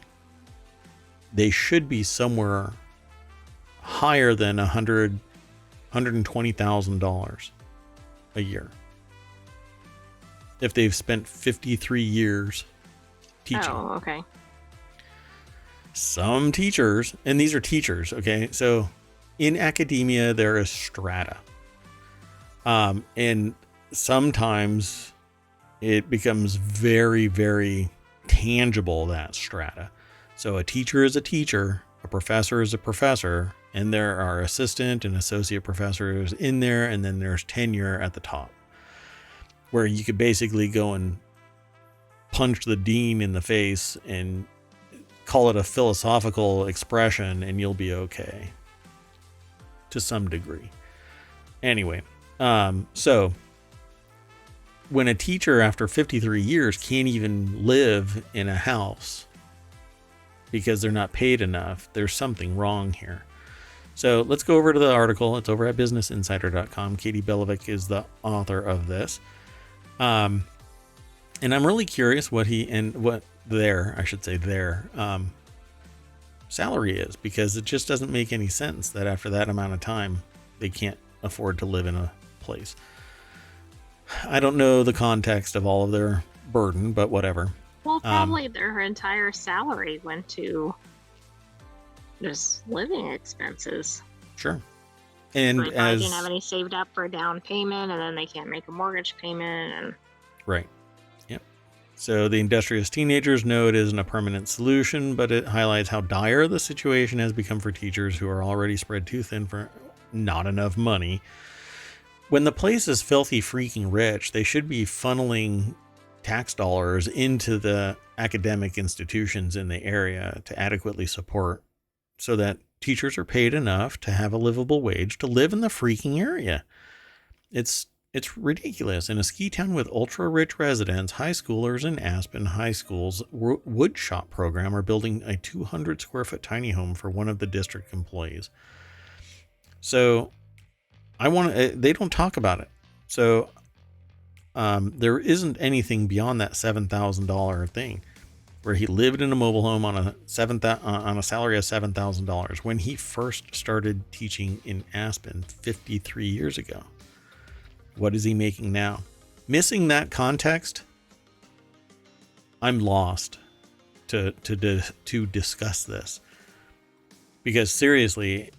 they should be somewhere higher than $120,000 a year if they've spent 53 years teaching. Oh, okay. Some teachers, and these are teachers, okay? So in academia, there is strata. And sometimes it becomes very, very tangible, that strata. So a teacher is a teacher, a professor is a professor, and there are assistant and associate professors in there, and then there's tenure at the top, where you could basically go and punch the dean in the face and call it a philosophical expression and you'll be okay to some degree. Anyway, so when a teacher after 53 years can't even live in a house because they're not paid enough, there's something wrong here. So let's go over to the article. It's over at businessinsider.com. Katie Belovic is the author of this. And I'm really curious what their salary is, because it just doesn't make any sense that after that amount of time, they can't afford to live in a place. I don't know the context of all of their burden, but whatever. Well, probably their entire salary went to just living expenses. Sure. And like, I didn't have any saved up for a down payment, and then they can't make a mortgage payment. And right. Yep. So the industrious teenagers know it isn't a permanent solution, but it highlights how dire the situation has become for teachers who are already spread too thin for not enough money. When the place is filthy freaking rich, they should be funneling tax dollars into the academic institutions in the area to adequately support, so that teachers are paid enough to have a livable wage to live in the freaking area. It's ridiculous. In a ski town with ultra-rich residents, high schoolers in Aspen High School's wood shop program are building a 200 square foot tiny home for one of the district employees. So they don't talk about it. So there isn't anything beyond that $7,000 thing, where he lived in a mobile home on a salary of $7,000 when he first started teaching in Aspen 53 years ago. What is he making now? Missing that context, I'm lost to discuss this, because seriously,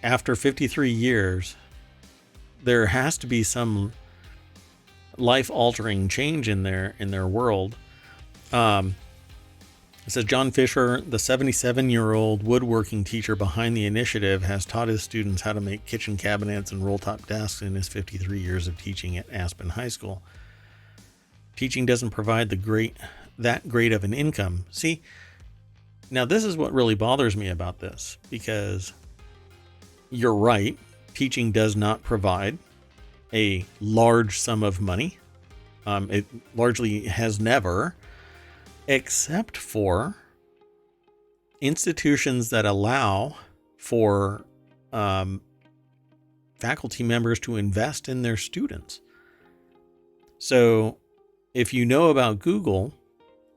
after 53 years, there has to be some life-altering change in their world. It says John Fisher, the 77-year-old woodworking teacher behind the initiative, has taught his students how to make kitchen cabinets and roll-top desks in his 53 years of teaching at Aspen High School. Teaching doesn't provide that great of an income. See, now this is what really bothers me about this, because you're right, teaching does not provide a large sum of money. It largely has never, except for institutions that allow for faculty members to invest in their students. So if you know about Google,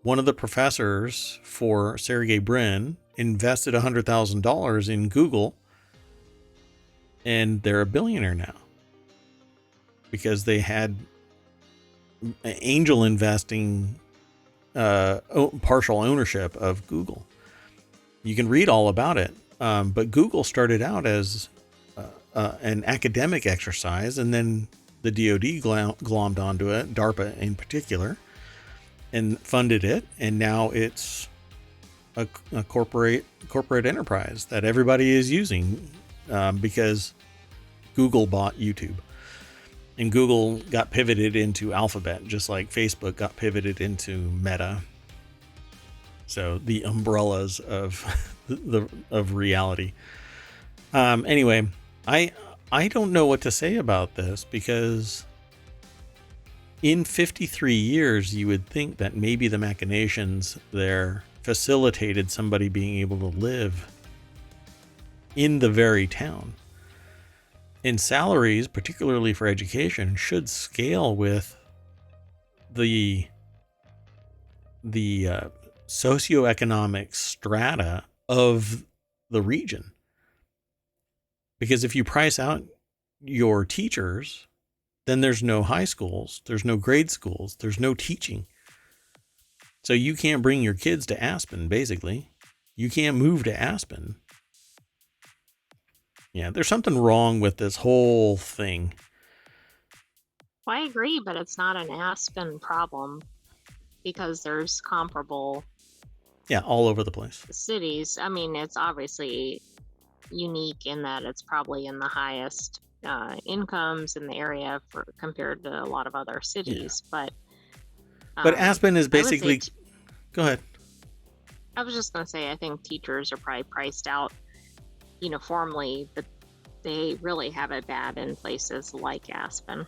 one of the professors for Sergey Brin invested $100,000 in Google, and they're a billionaire now because they had angel investing, partial ownership of Google. You can read all about it. But Google started out as an academic exercise, and then the DoD glommed onto it, DARPA in particular, and funded it. And now it's a corporate enterprise that everybody is using, because Google bought YouTube. And Google got pivoted into Alphabet, just like Facebook got pivoted into Meta. So the umbrellas of reality. Anyway, I don't know what to say about this, because in 53 years, you would think that maybe the machinations there facilitated somebody being able to live in the very town. And salaries, particularly for education, should scale with the socioeconomic strata of the region. Because if you price out your teachers, then there's no high schools, there's no grade schools, there's no teaching. So you can't bring your kids to Aspen, basically. You can't move to Aspen. Yeah, there's something wrong with this whole thing. Well, I agree, but it's not an Aspen problem because there's comparable Yeah, all over the place. cities. I mean, it's obviously unique in that it's probably in the highest incomes in the area compared to a lot of other cities. Yeah. But But Aspen is I would say basically... Go ahead. I was just going to say, I think teachers are probably priced out uniformly, but they really have it bad in places like Aspen.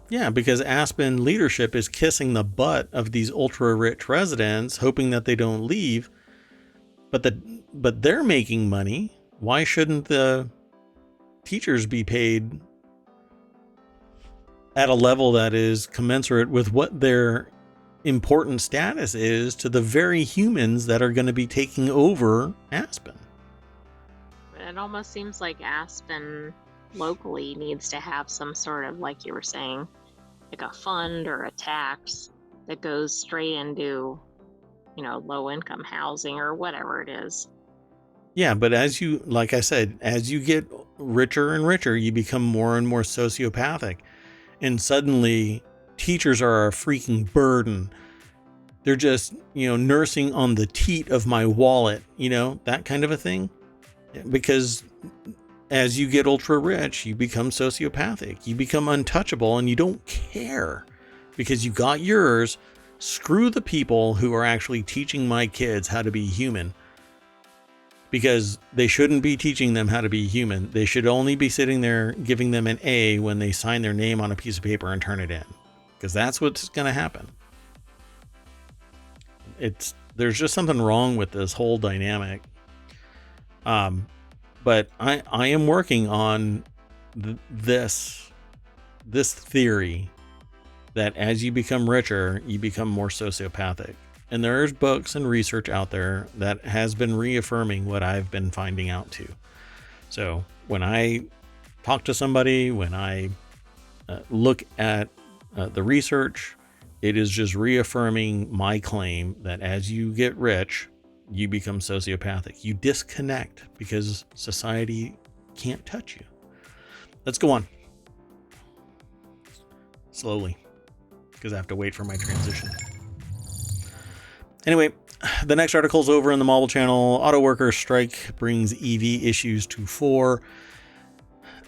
Yeah, because Aspen leadership is kissing the butt of these ultra-rich residents, hoping that they don't leave. But they're making money. Why shouldn't the teachers be paid at a level that is commensurate with what their important status is to the very humans that are going to be taking over Aspen? It almost seems like Aspen locally needs to have some sort of, like you were saying, like a fund or a tax that goes straight into, low income housing or whatever it is. Yeah, but like I said, as you get richer and richer, you become more and more sociopathic. And suddenly teachers are a freaking burden. They're just, nursing on the teat of my wallet, that kind of a thing. Because as you get ultra rich, you become sociopathic. You become untouchable and you don't care because you got yours. Screw the people who are actually teaching my kids how to be human, because they shouldn't be teaching them how to be human. They should only be sitting there giving them an A when they sign their name on a piece of paper and turn it in, because that's what's going to happen. There's just something wrong with this whole dynamic. But I am working on this theory that as you become richer, you become more sociopathic. And there's books and research out there that has been reaffirming what I've been finding out too. So when I talk to somebody, when I look at the research, it is just reaffirming my claim that as you get rich, you become sociopathic. You disconnect because society can't touch you. Let's go on. Slowly, because I have to wait for my transition. Anyway, the next article is over in the Marble Channel. Auto workers strike brings EV issues to fore.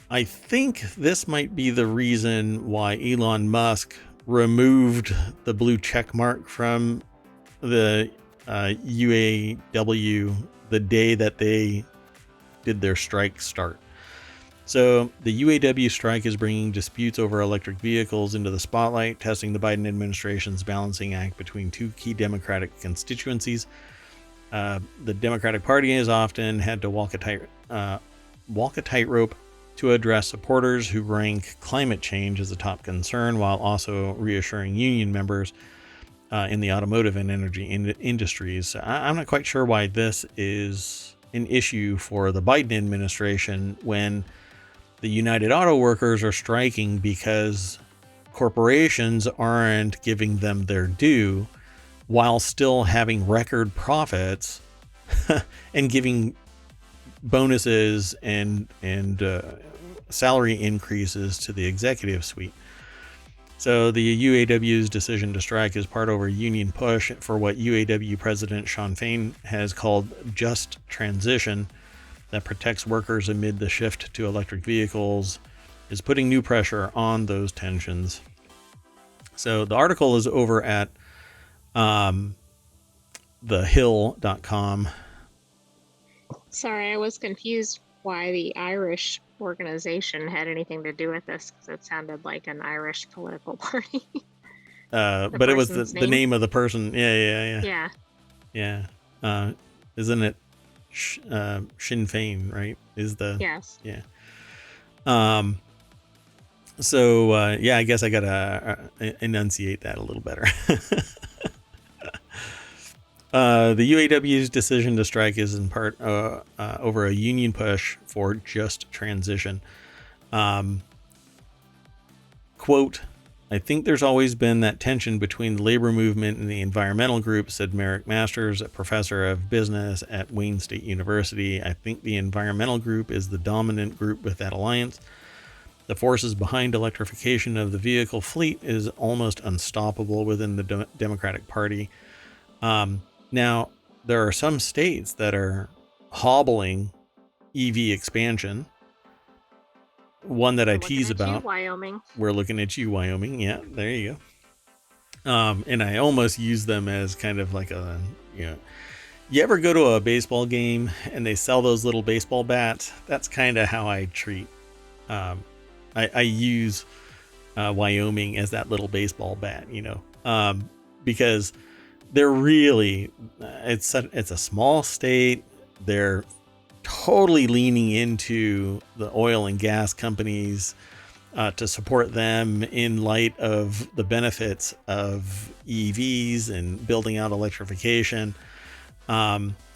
I think this might be the reason why Elon Musk removed the blue check mark from the UAW the day that they did their strike start. So the UAW strike is bringing disputes over electric vehicles into the spotlight, testing the Biden administration's balancing act between two key Democratic constituencies. The Democratic Party has often had to walk a tightrope to address supporters who rank climate change as a top concern, while also reassuring union members in the automotive and energy industries. I'm not quite sure why this is an issue for the Biden administration when the United Auto Workers are striking because corporations aren't giving them their due while still having record profits and giving bonuses and salary increases to the executive suite. So the UAW's decision to strike is part of a union push for what UAW President Shawn Fain has called just transition that protects workers amid the shift to electric vehicles, is putting new pressure on those tensions. So the article is over at thehill.com. Sorry, I was confused why the Irish organization had anything to do with this, because it sounded like an Irish political party. But it was the name of the person. Yeah. Isn't it Sinn Féin, right? Is the... Yes. Yeah. So, yeah, I guess I got to enunciate that a little better. The UAW's decision to strike is in part over a union push for just transition. Quote, I think there's always been that tension between the labor movement and the environmental group, said Merrick Masters, a professor of business at Wayne State University. I think the environmental group is the dominant group with that alliance. The forces behind electrification of the vehicle fleet is almost unstoppable within the Democratic Party. Now, there are some states that are hobbling EV expansion. One that I tease about. Wyoming. We're looking at you, Wyoming. Yeah, there you go. And I almost use them as kind of like a, you ever go to a baseball game and they sell those little baseball bats? That's kind of how I treat. I use Wyoming as that little baseball bat, because they're really, it's a small state. They're totally leaning into the oil and gas companies to support them in light of the benefits of EVs and building out electrification.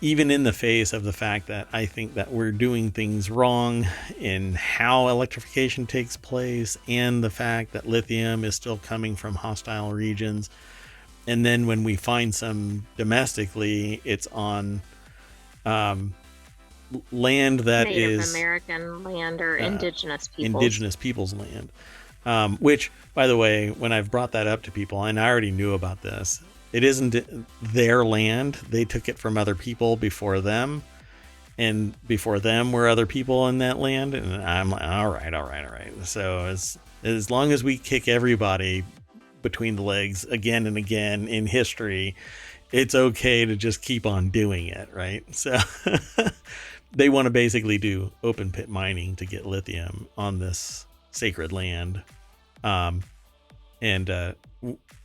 Even in the face of the fact that I think that we're doing things wrong in how electrification takes place, and the fact that lithium is still coming from hostile regions. And then when we find some domestically, it's on land that Native is American land or indigenous people's land. Which, by the way, when I've brought that up to people, and I already knew about this, it isn't their land. They took it from other people before them, and before them were other people in that land. And I'm like, all right. So as long as we kick everybody between the legs again and again in history, it's okay to just keep on doing it, right? So they want to basically do open pit mining to get lithium on this sacred land. And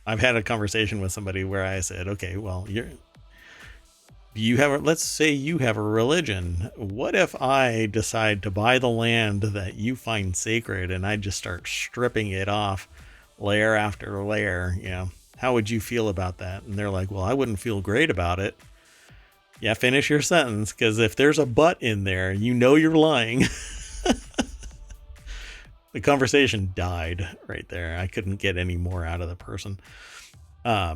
I've had a conversation with somebody where I said, okay, well, let's say you have a religion. What if I decide to buy the land that you find sacred and I just start stripping it off layer after layer? How would you feel about that? And they're like, well, I wouldn't feel great about it. Yeah, finish your sentence, because if there's a but in there, you're lying. The conversation died right there. I couldn't get any more out of the person. Yeah.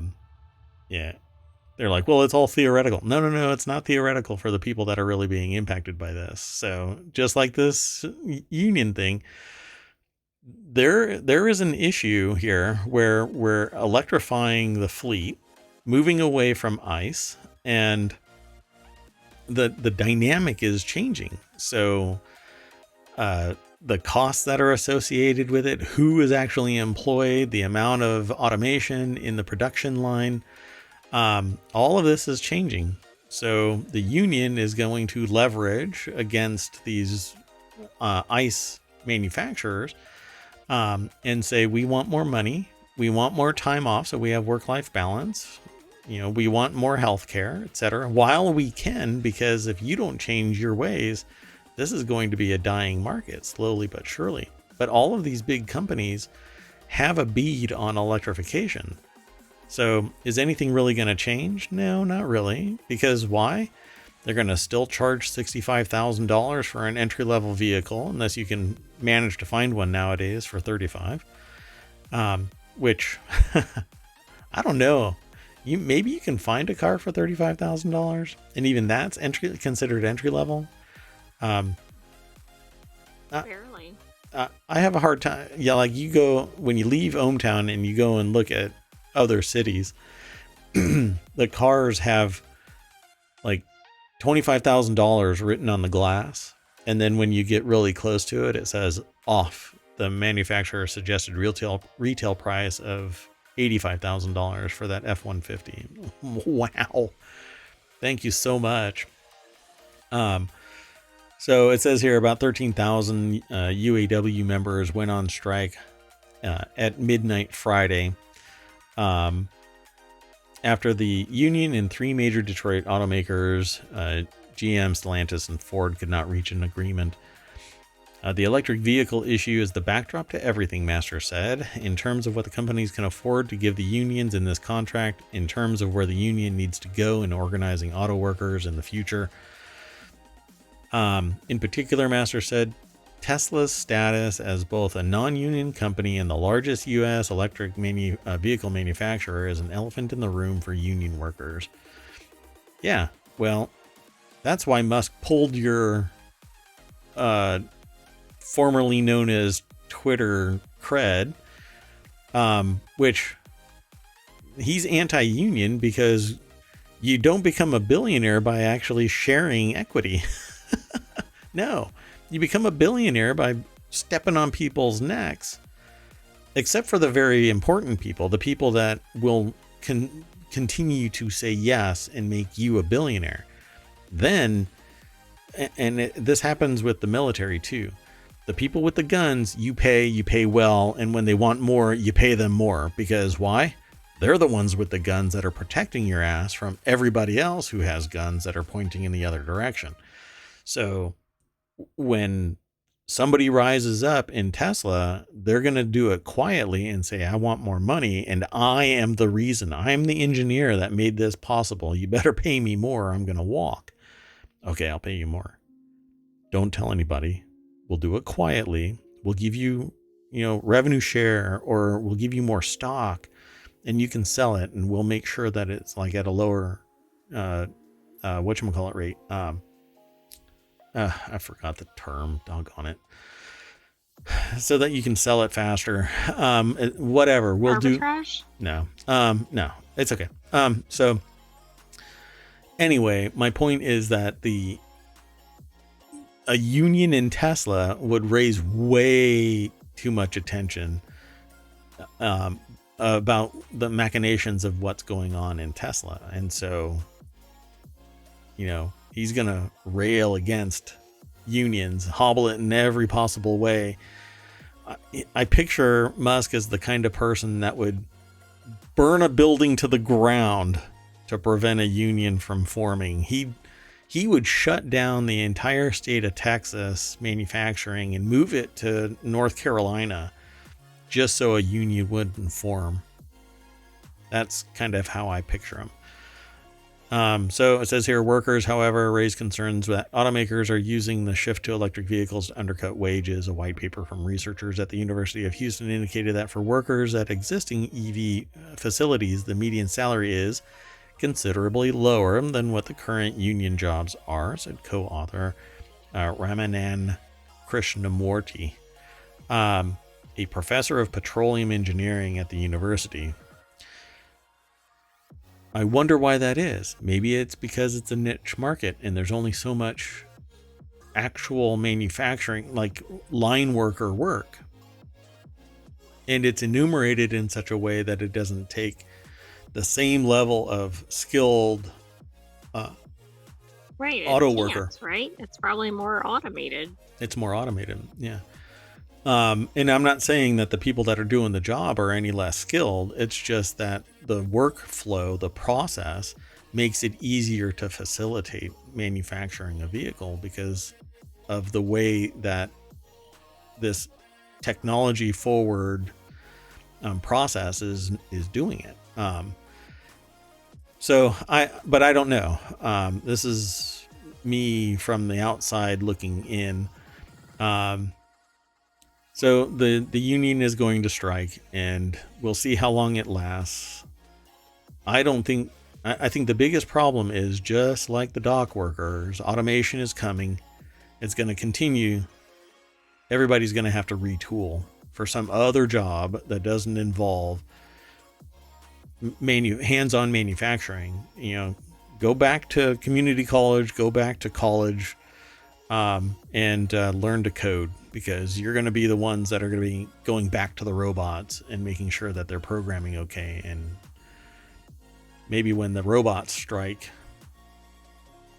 They're like, well, it's all theoretical. No, it's not theoretical for the people that are really being impacted by this. So just like this union thing, there is an issue here where we're electrifying the fleet, moving away from ICE, and the dynamic is changing. So the costs that are associated with it, who is actually employed, the amount of automation in the production line, all of this is changing. So the union is going to leverage against these ICE manufacturers and say, we want more money, we want more time off, so we have work-life balance, we want more health care, etc., while we can, because if you don't change your ways, this is going to be a dying market, slowly but surely. But all of these big companies have a bead on electrification. So is anything really going to change? No, not really. Because why? They're going to still charge $65,000 for an entry-level vehicle, unless you can manage to find one nowadays for $35,000. Which, I don't know. Maybe you can find a car for $35,000, and even that's considered entry-level. Barely. I have a hard time. Yeah, like when you leave ohmTown and you go and look at other cities, the cars have like $25,000 written on the glass. And then when you get really close to it, it says off the manufacturer suggested retail price of $85,000 for that F-150. Wow. Thank you so much. So it says here about 13,000 UAW members went on strike at midnight Friday after the union and three major Detroit automakers, GM, Stellantis, and Ford, could not reach an agreement. The electric vehicle issue is the backdrop to everything, Master said, in terms of what the companies can afford to give the unions in this contract, in terms of where the union needs to go in organizing auto workers in the future. In particular, Master said, Tesla's status as both a non-union company and the largest U.S. electric vehicle manufacturer is an elephant in the room for union workers. Yeah, well, that's why Musk pulled your formerly known as Twitter cred, which he's anti-union because you don't become a billionaire by actually sharing equity. No, you become a billionaire by stepping on people's necks, except for the very important people, the people that will continue to say yes and make you a billionaire. Then, and this happens with the military too. The people with the guns, you pay well, and when they want more, you pay them more. Because why? They're the ones with the guns that are protecting your ass from everybody else who has guns that are pointing in the other direction. So when somebody rises up in Tesla, they're going to do it quietly and say, I want more money, and I am the reason. I'm the engineer that made this possible. You better pay me more or I'm going to walk. Okay, I'll pay you more. Don't tell anybody. We'll do it quietly. We'll give you, revenue share, or we'll give you more stock and you can sell it, and we'll make sure that it's like at a lower, whatchamacallit rate. I forgot the term, doggone it. So that you can sell it faster. Whatever we'll Arbitrage? do. No, it's okay. So anyway, my point is that a union in Tesla would raise way too much attention about the machinations of what's going on in Tesla. And so, he's going to rail against unions, hobble it in every possible way. I picture Musk as the kind of person that would burn a building to the ground to prevent a union from forming. He would shut down the entire state of Texas manufacturing and move it to North Carolina just so a union wouldn't form. That's kind of how I picture him. So it says here, workers, however, raise concerns that automakers are using the shift to electric vehicles to undercut wages. A white paper from researchers at the University of Houston indicated that for workers at existing EV facilities, the median salary is considerably lower than what the current union jobs are, said co-author Ramanan Krishnamurti, a professor of petroleum engineering at the university. I wonder why that is. Maybe it's because it's a niche market and there's only so much actual manufacturing, like line worker work. And it's enumerated in such a way that it doesn't take the same level of skilled auto worker. Right? It's probably more automated. It's more automated. Yeah. And I'm not saying that the people that are doing the job are any less skilled. It's just that the workflow, the process makes it easier to facilitate manufacturing a vehicle because of the way that this technology forward process is doing it. But I don't know. This is me from the outside looking in. So the union is going to strike, and we'll see how long it lasts. I think the biggest problem is just like the dock workers. Automation is coming. It's going to continue. Everybody's going to have to retool for some other job that doesn't involve hands-on manufacturing. Go back to community college, go back to college, and learn to code, because you're going to be the ones that are going to be going back to the robots and making sure that they're programming okay. And maybe when the robots strike,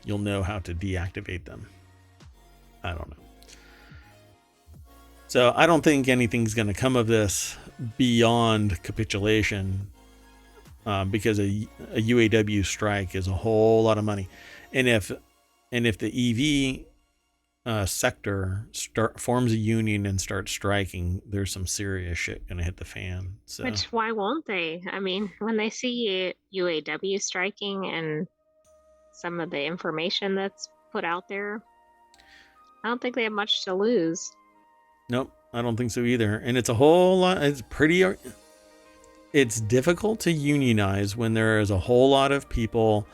you'll know how to deactivate them. I don't know. So I don't think anything's going to come of this beyond capitulation, because a UAW strike is a whole lot of money. And if the EV sector forms a union and starts striking, there's some serious shit gonna hit the fan. So Which, why won't they? I mean, when they see UAW striking and some of the information that's put out there, I don't think they have much to lose. nope, I don't think so either. And it's a whole lot. It's difficult to unionize when there is a whole lot of people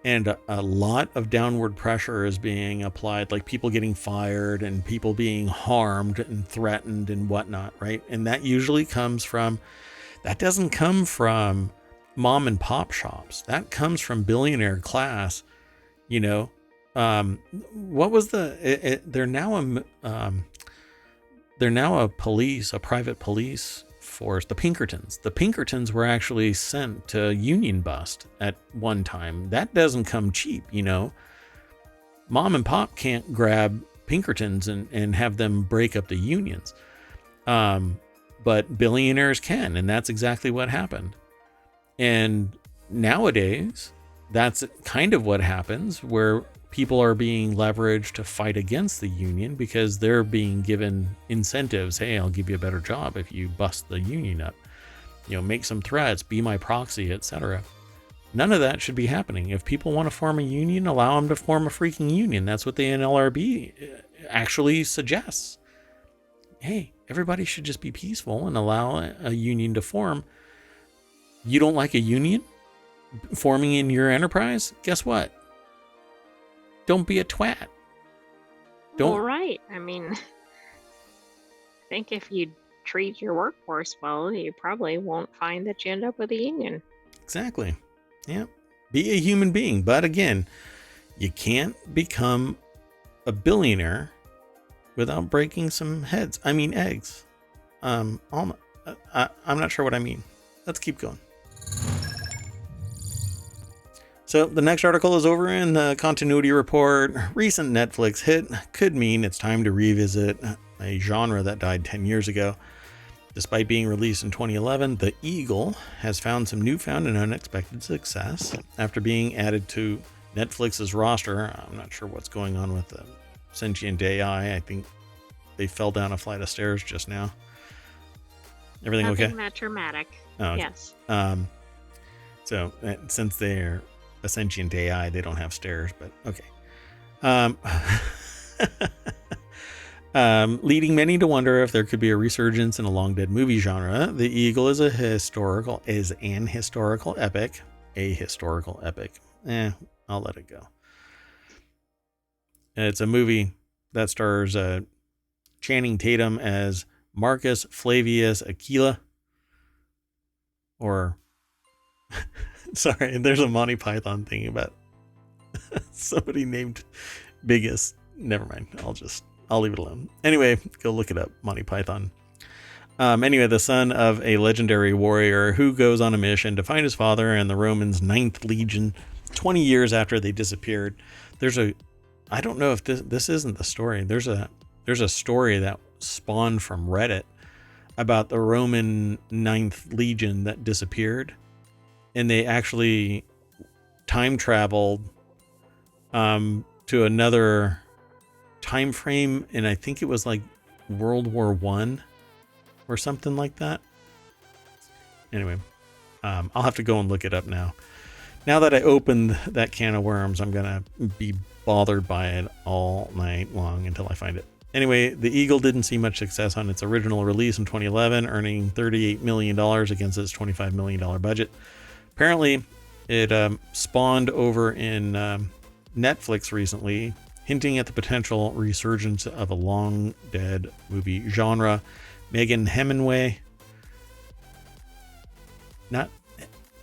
and a lot of downward pressure is being applied, like people getting fired and people being harmed and threatened and whatnot, right? And that usually that doesn't come from mom and pop shops. That comes from billionaire class, you know. What was they're now a private police force, the Pinkertons. The Pinkertons were actually sent to union bust at one time. That doesn't come cheap, you know. Mom and pop can't grab Pinkertons and have them break up the unions. But billionaires can, and that's exactly what happened. And nowadays, that's kind of what happens, where people are being leveraged to fight against the union because they're being given incentives. Hey, I'll give you a better job if you bust the union up. You know, make some threats, be my proxy, etc. None of that should be happening. If people want to form a union, allow them to form a freaking union. That's what the NLRB actually suggests. Hey, everybody should just be peaceful and allow a union to form. You don't like a union forming in your enterprise? Guess what? Don't be a twat. Well, right. I mean, I think if you treat your workforce well, you probably won't find that you end up with a union. Exactly. Yeah. Be a human being. But again, you can't become a billionaire without breaking some heads. I mean, eggs. I'm not sure what I mean. Let's keep going. So the next article is over in the continuity report. Recent Netflix hit could mean it's time to revisit a genre that died 10 years ago. Despite being released in 2011, The Eagle has found some newfound and unexpected success after being added to Netflix's roster. I'm not sure what's going on with the sentient AI. I think they fell down a flight of stairs just now. Everything Nothing okay? that dramatic. Oh, okay. Yes. So since they're a sentient AI, they don't have stairs, but okay. Leading many to wonder if there could be a resurgence in a long dead movie genre. The Eagle is an historical epic. A historical epic. I'll let it go. It's a movie that stars Channing Tatum as Marcus Flavius Aquila. Or sorry, there's a Monty Python thing about somebody named Biggest. Never mind. I'll leave it alone. Anyway, go look it up. Monty Python. Anyway, the son of a legendary warrior who goes on a mission to find his father and the Romans' 9th Legion 20 years after they disappeared. I don't know if this isn't the story. There's a story that spawned from Reddit about the Roman 9th Legion that disappeared. And they actually time traveled to another time frame, and I think it was like World War I or something like that. Anyway, I'll have to go and look it up now. Now that I opened that can of worms, I'm gonna be bothered by it all night long until I find it. Anyway, The Eagle didn't see much success on its original release in 2011, earning $38 million against its $25 million budget. Apparently, it spawned over in Netflix recently, hinting at the potential resurgence of a long-dead movie genre. Megan Hemingway.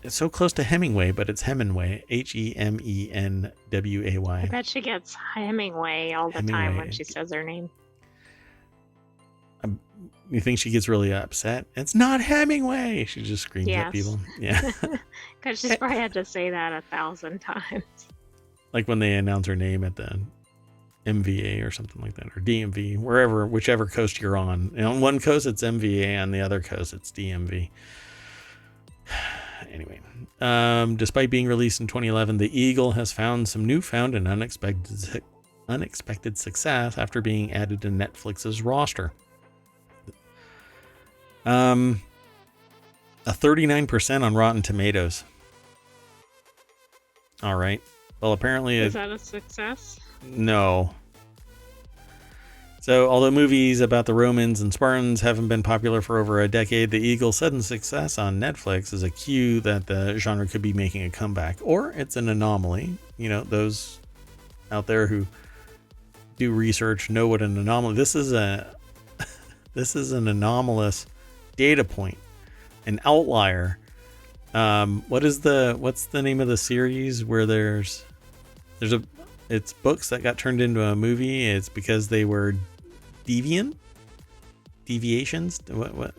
It's so close to Hemingway, but it's Hemingway. Hemenway. I bet she gets Hemingway all the time when she says her name. You think she gets really upset? It's not Hemingway. She just screams at people. Yeah. Because she's probably had to say that 1,000 times. Like when they announce her name at the MVA or something like that, or DMV, whichever coast you're on. And on one coast it's MVA, on the other coast it's DMV. Anyway, despite being released in 2011, The Eagle has found some newfound and unexpected unexpected success after being added to Netflix's roster. A 39% on Rotten Tomatoes. All right. Well, apparently Is that a success? No. So, although movies about the Romans and Spartans haven't been popular for over a decade, the Eagle's sudden success on Netflix is a cue that the genre could be making a comeback. Or it's an anomaly. You know, those out there who do research know what an anomaly. This is an anomalous data point, an outlier. What's the name of the series where it's books that got turned into a movie? It's because they were deviations. What?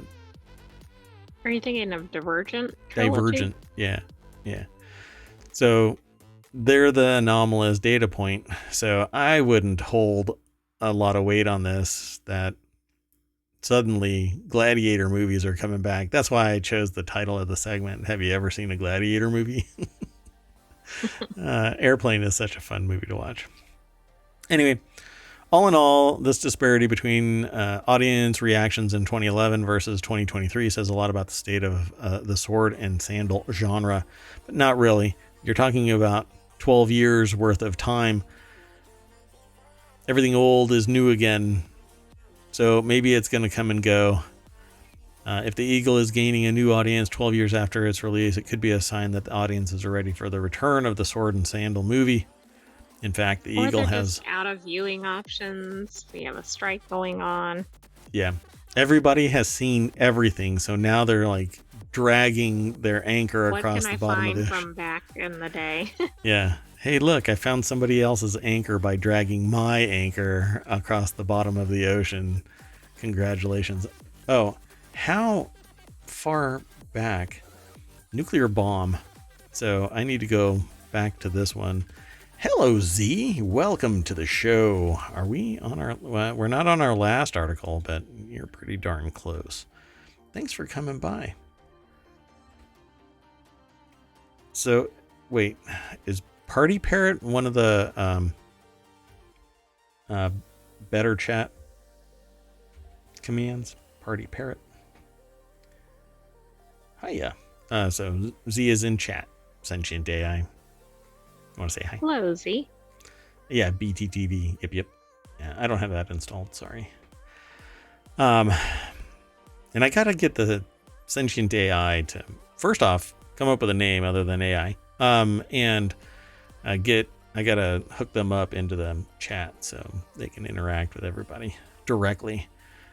Are you thinking of Divergent? Divergent. Yeah. So they're the anomalous data point. So I wouldn't hold a lot of weight on this, that suddenly Gladiator movies are coming back. That's why I chose the title of the segment. Have you ever seen a Gladiator movie? Airplane is such a fun movie to watch. Anyway, all in all, this disparity between audience reactions in 2011 versus 2023 says a lot about the state of the sword and sandal genre, but not really. You're talking about 12 years worth of time. Everything old is new again. So maybe it's going to come and go. If the Eagle is gaining a new audience 12 years after its release, it could be a sign that the audiences are ready for the return of the sword and sandal movie. In fact, the Eagle has just out of viewing options. We have a strike going on. Yeah, everybody has seen everything, so now they're like dragging their anchor across the bottom of the ocean. What can I find from back in the day? Yeah. Hey, look, I found somebody else's anchor by dragging my anchor across the bottom of the ocean. Congratulations. Oh, how far back? Nuclear bomb. So I need to go back to this one. Hello, Z. Welcome to the show. Are we on our... Well, we're not on our last article, but you're pretty darn close. Thanks for coming by. So, wait, is Party Parrot one of the better chat commands? Party Parrot. Hiya. So Z is in chat. Sentient AI. I want to say hi. Hello, Z. Yeah, BTTV. Yep. Yeah, I don't have that installed. Sorry. And I gotta get the sentient AI to first off come up with a name other than AI. And I gotta hook them up into the chat so they can interact with everybody directly.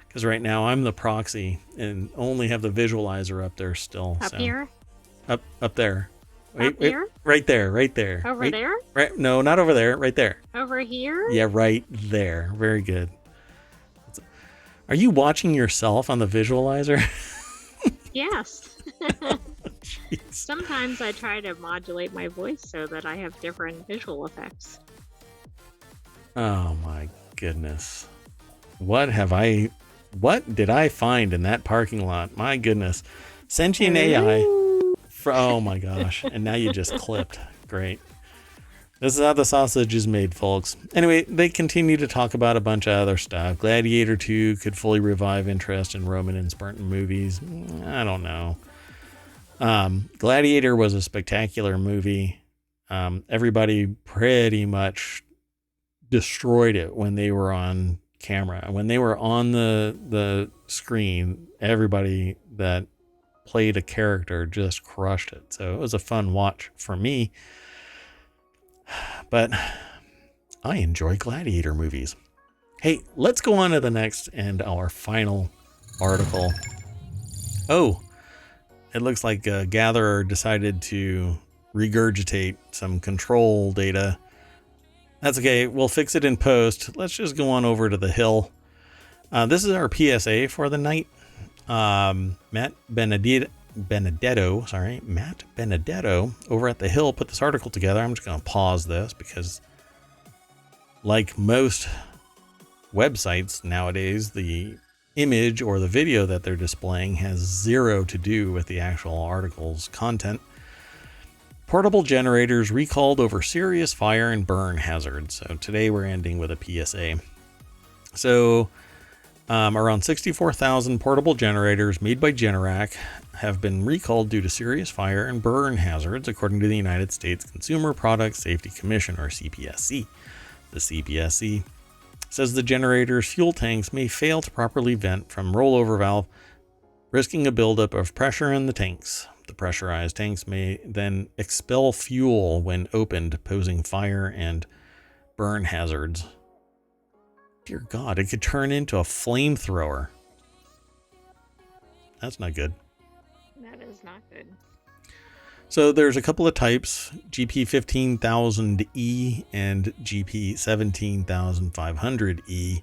Because right now I'm the proxy and only have the visualizer up there still. Up here? Up there. Wait, here? Right there. Over there? Right? No, not over there. Right there. Over here? Yeah, right there. Very good. Are you watching yourself on the visualizer? Yes. Sometimes I try to modulate my voice so that I have different visual effects. Oh my goodness. What did I find in that parking lot? My goodness. Sentient AI. Oh my gosh. And now you just clipped. Great. This is how the sausage is made, folks. Anyway, they continue to talk about a bunch of other stuff. Gladiator 2 could fully revive interest in Roman and Spartan movies. I don't know. Gladiator was a spectacular movie. Everybody pretty much destroyed it when they were on camera. When they were on the screen, everybody that played a character just crushed it. So it was a fun watch for me. But I enjoy Gladiator movies. Hey, let's go on to the next and our final article. Oh, it looks like Gatherer decided to regurgitate some control data. That's okay. We'll fix it in post. Let's just go on over to the Hill. This is our PSA for the night. Matt Benedetto over at the Hill put this article together. I'm just going to pause this because, like most websites nowadays, the image or the video that they're displaying has zero to do with the actual article's content. Portable generators recalled over serious fire and burn hazards. So today we're ending with a PSA. So around 64,000 portable generators made by Generac have been recalled due to serious fire and burn hazards, according to the United States Consumer Product Safety Commission, or CPSC. The CPSC says the generator's fuel tanks may fail to properly vent from rollover valve, risking a buildup of pressure in the tanks. The pressurized tanks may then expel fuel when opened, posing fire and burn hazards. Dear God, it could turn into a flamethrower. That's not good. That is not good. So there's a couple of types, GP15000E and GP17500E.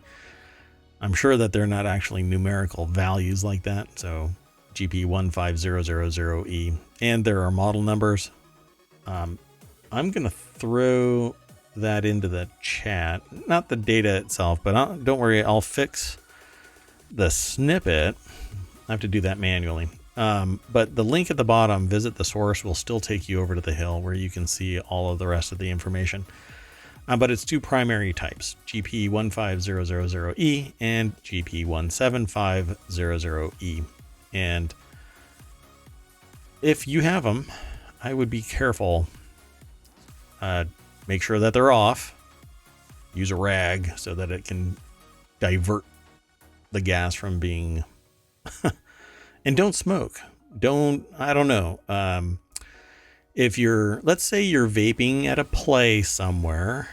I'm sure that they're not actually numerical values like that. So GP15000E, and there are model numbers. I'm going to throw that into the chat, not the data itself, but don't worry, I'll fix the snippet. I have to do that manually. But the link at the bottom, visit the source, will still take you over to the hill where you can see all of the rest of the information. But it's two primary types, GP15000E and GP17500E. And if you have them, I would be careful. Make sure that they're off. Use a rag so that it can divert the gas from being... And don't smoke. I don't know. If let's say you're vaping at a play somewhere,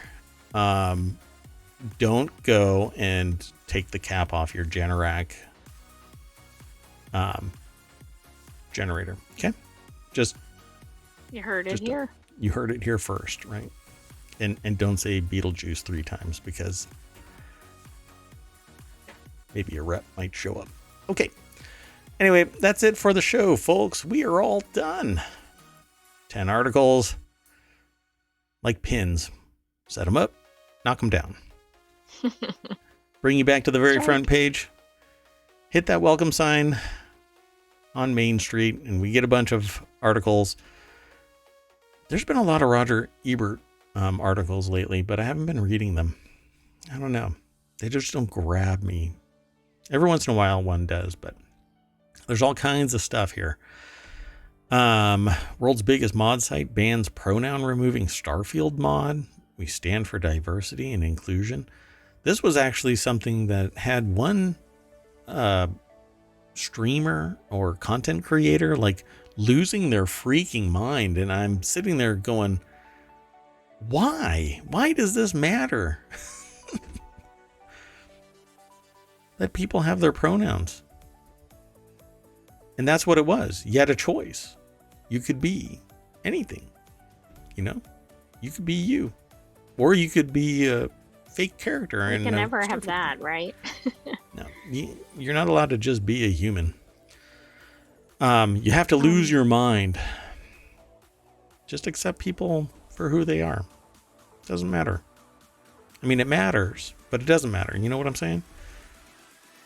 don't go and take the cap off your Generac generator. Okay. You heard it here. You heard it here first, right? And don't say Beetlejuice 3 times, because maybe a rep might show up. Okay. Anyway, that's it for the show, folks. We are all done. 10 articles. Like pins. Set them up, knock them down. Bring you back to the very front page. Hit that welcome sign on Main Street, and we get a bunch of articles. There's been a lot of Roger Ebert articles lately, but I haven't been reading them. I don't know. They just don't grab me. Every once in a while one does, but there's all kinds of stuff here. World's biggest mod site bans pronoun removing Starfield mod. We stand for diversity and inclusion. This was actually something that had one streamer or content creator like losing their freaking mind. And I'm sitting there going, why? Why does this matter? Let people have their pronouns. And that's what it was. You had a choice. You could be anything. You know? You could be you. Or you could be a fake character. You can never have that, right? No. You're not allowed to just be a human. You have to lose your mind. Just accept people for who they are. Doesn't matter. I mean, it matters, but it doesn't matter. You know what I'm saying?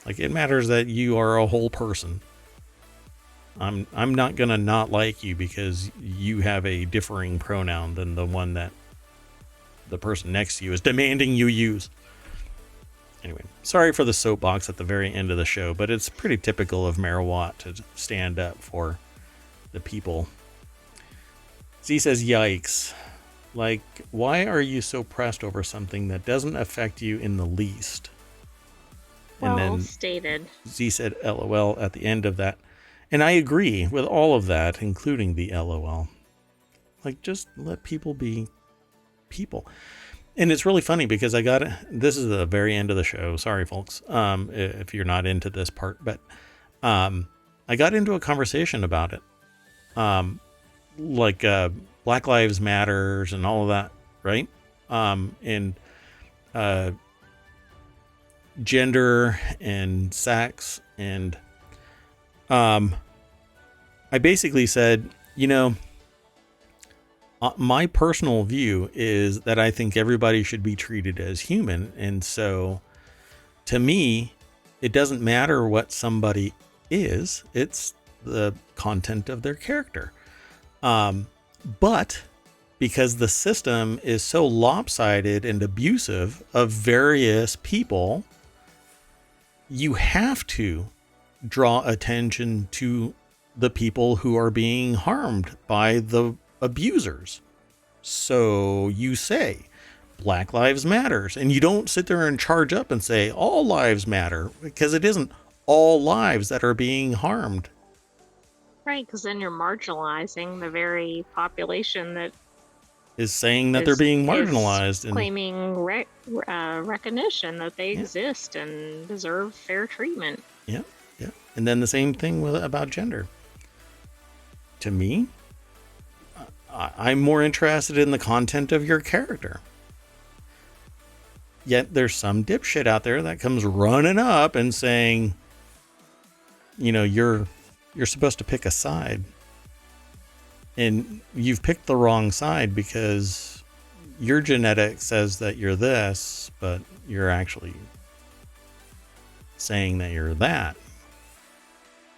Like, it matters that you are a whole person. I'm not gonna not like you because you have a differing pronoun than the one that the person next to you is demanding you use. Anyway, sorry for the soapbox at the very end of the show, but it's pretty typical of Marawatt to stand up for the people. Z says, yikes. Like, why are you so pressed over something that doesn't affect you in the least? Well and then stated. Z said, LOL at the end of that. And I agree with all of that, including the LOL. Like, just let people be people. And it's really funny because this is the very end of the show. Sorry, folks, if you're not into this part, but I got into a conversation about it. Like Black Lives Matters and all of that, right? And gender and sex. And I basically said, you know, my personal view is that I think everybody should be treated as human. And so to me, it doesn't matter what somebody is. It's the content of their character. But because the system is so lopsided and abusive of various people, you have to draw attention to the people who are being harmed by the abusers. So you say Black Lives Matters, and you don't sit there and charge up and say all lives matter, because it isn't all lives that are being harmed. Right, because then you're marginalizing the very population that Is saying that they're being is marginalized and claiming recognition that they yeah, exist and deserve fair treatment. yeah, yeah. And then the same thing about gender. To me, I'm more interested in the content of your character. Yet there's some dipshit out there that comes running up and saying, you're supposed to pick a side. And you've picked the wrong side because your genetic says that you're this, but you're actually saying that you're that.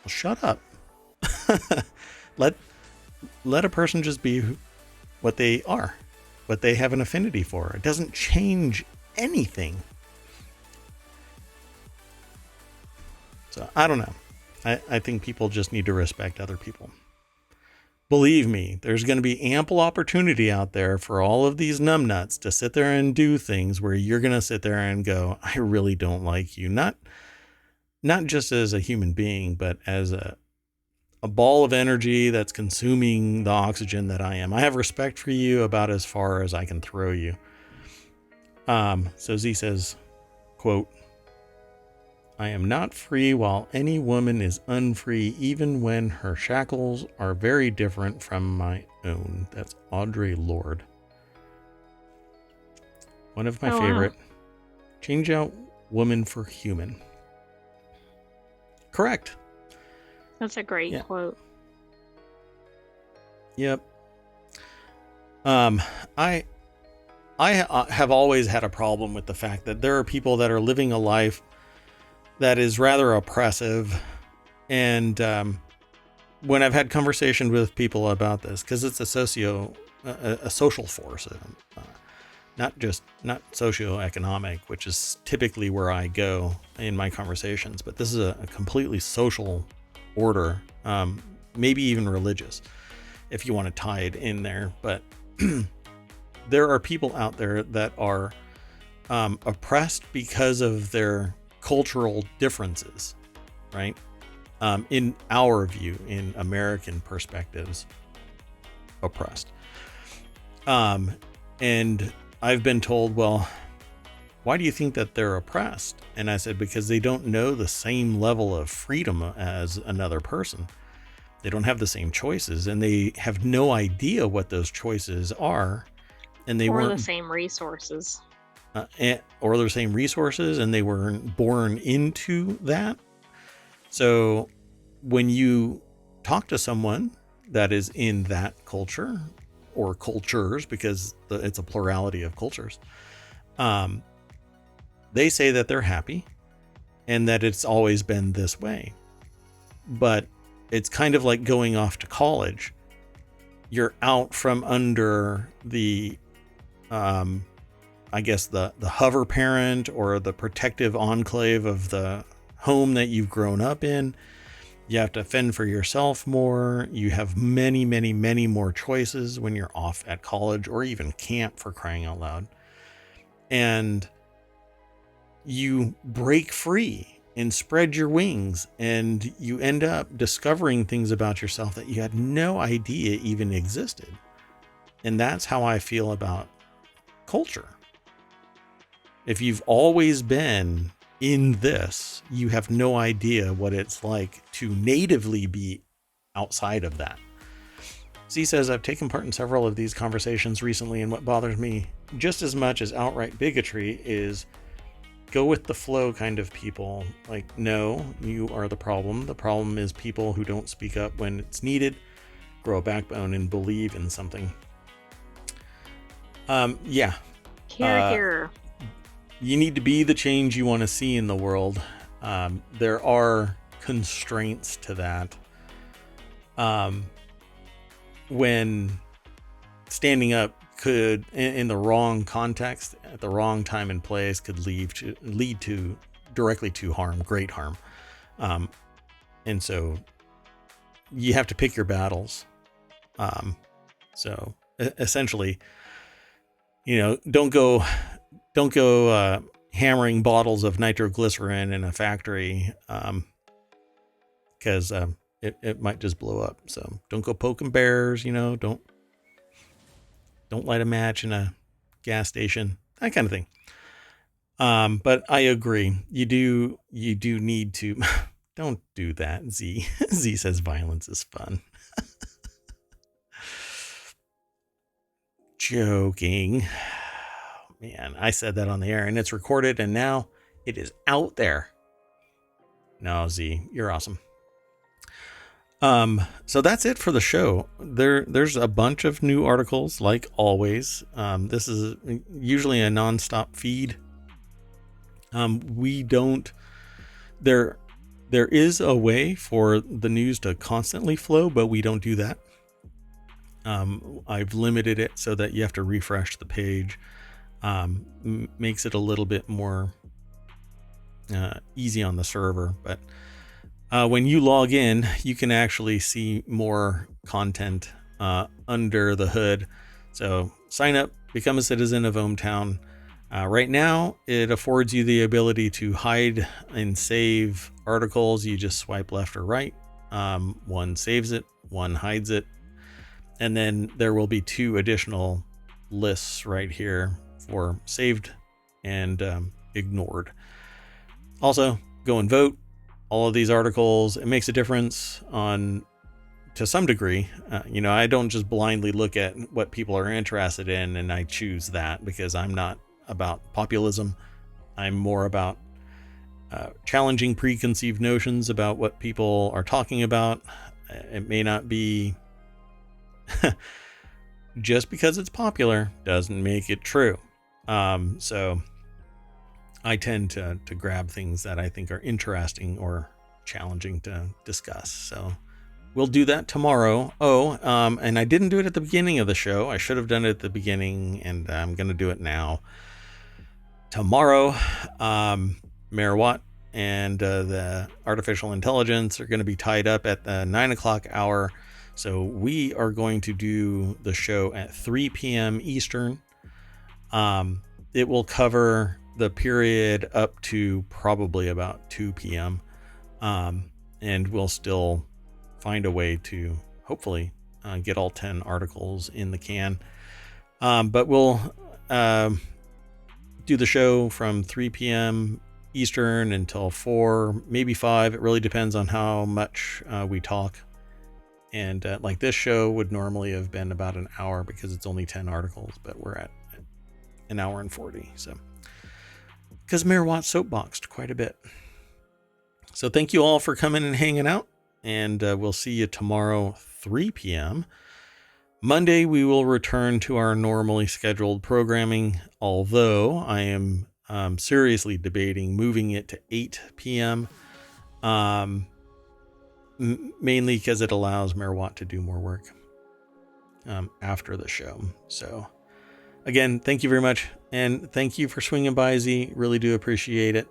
Well, shut up. Let a person just be what they are, what they have an affinity for. It doesn't change anything. So I don't know. I think people just need to respect other people. Believe me, there's going to be ample opportunity out there for all of these numbnuts to sit there and do things where you're going to sit there and go, I really don't like you. Not just as a human being, but as a ball of energy that's consuming the oxygen that I am. I have respect for you about as far as I can throw you. So Z says, quote, I am not free while any woman is unfree, even when her shackles are very different from my own. That's Audre Lorde. One of my favorite. Wow. Change out woman for human. Correct. That's a great quote. Yep. I have always had a problem with the fact that there are people that are living a life that is rather oppressive. And when I've had conversations with people about this, because it's a social force, not socioeconomic, which is typically where I go in my conversations, but this is a completely social order, maybe even religious, if you want to tie it in there. But there are people out there that are oppressed because of their cultural differences, right? In our view, in American perspectives, oppressed. And I've been told, well, why do you think that they're oppressed? And I said, because they don't know the same level of freedom as another person. They don't have the same choices, and they have no idea what those choices are. And they weren't the same resources. Or the same resources, and they weren't born into that. So when you talk to someone that is in that culture, or cultures, because it's a plurality of cultures, they say that they're happy and that it's always been this way. But it's kind of like going off to college. You're out from under the I guess the hover parent or the protective enclave of the home that you've grown up in. You have to fend for yourself more. You have many, many, many more choices when you're off at college or even camp, for crying out loud. And you break free and spread your wings, and you end up discovering things about yourself that you had no idea even existed. And that's how I feel about culture. If you've always been in this, you have no idea what it's like to natively be outside of that. Z says, I've taken part in several of these conversations recently, and what bothers me just as much as outright bigotry is go with the flow kind of people. Like, no, you are the problem. The problem is people who don't speak up when it's needed, grow a backbone, and believe in something. Yeah. Here. You need to be the change you want to see in the world. There are constraints to that. When standing up could, in the wrong context, at the wrong time and place, could lead to directly to harm, great harm. And so you have to pick your battles. So essentially, don't go hammering bottles of nitroglycerin in a factory, because it might just blow up. So don't go poking bears, don't light a match in a gas station, that kind of thing. But I agree. You do need to don't do that. Z says violence is fun. Joking. Man, I said that on the air and it's recorded and now it is out there. No, Z, you're awesome. So that's it for the show. There's a bunch of new articles, like always. This is usually a nonstop feed. There is a way for the news to constantly flow, but we don't do that. I've limited it so that you have to refresh the page. Makes it a little bit more easy on the server, but when you log in, you can actually see more content under the hood. So sign up, become a citizen of ohmTown. Right now, it affords you the ability to hide and save articles. You just swipe left or right. One saves it, one hides it. And then there will be 2 additional lists right here for saved and ignored. Also, go and vote. All of these articles, it makes a difference to some degree. I don't just blindly look at what people are interested in and I choose that, because I'm not about populism. I'm more about challenging preconceived notions about what people are talking about. It may not be just because it's popular doesn't make it true. So I tend to grab things that I think are interesting or challenging to discuss. So we'll do that tomorrow. And I didn't do it at the beginning of the show. I should have done it at the beginning, and I'm going to do it now. Tomorrow, Mayor Watt and the artificial intelligence are going to be tied up at the 9:00 hour. So we are going to do the show at 3 p.m. Eastern. It will cover the period up to probably about 2 p.m. And we'll still find a way to hopefully get all 10 articles in the can. But we'll do the show from 3 p.m. Eastern until 4, maybe 5. It really depends on how much we talk. And like this show would normally have been about an hour because it's only 10 articles, but we're at an hour and 40. So because Mayor Watt soapboxed quite a bit. So thank you all for coming and hanging out, and we'll see you tomorrow, 3 p.m. Monday, we will return to our normally scheduled programming, although I am seriously debating moving it to 8 p.m. Mainly because it allows Mayor Watt to do more work after the show. So again, thank you very much. And thank you for swinging by, Z. Really do appreciate it.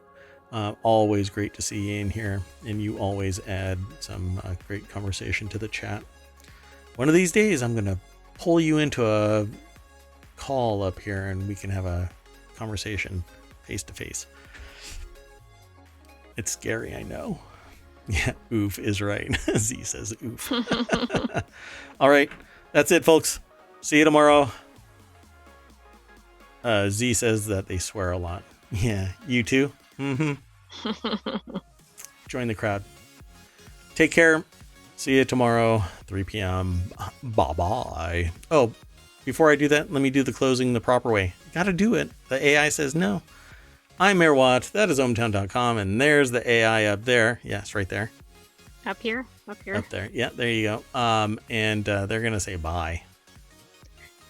Always great to see you in here. And you always add some great conversation to the chat. One of these days, I'm going to pull you into a call up here and we can have a conversation face to face. It's scary, I know. Yeah, oof is right. Z says oof. All right. That's it, folks. See you tomorrow. Z says that they swear a lot. Yeah, you too? Mm-hmm. Join the crowd. Take care. See you tomorrow, 3 p.m. Bye-bye. Oh, before I do that, let me do the closing the proper way. Gotta do it. The AI says no. I'm Mayor Watt. That is ohmTown.com. And there's the AI up there. Yes, right there. Up here? Up there. Yeah, there you go. And they're going to say bye.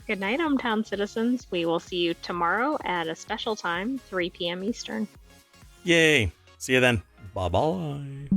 Good night, ohmTown citizens. We will see you tomorrow at a special time, 3 p.m. Eastern. Yay. See you then. Bye-bye.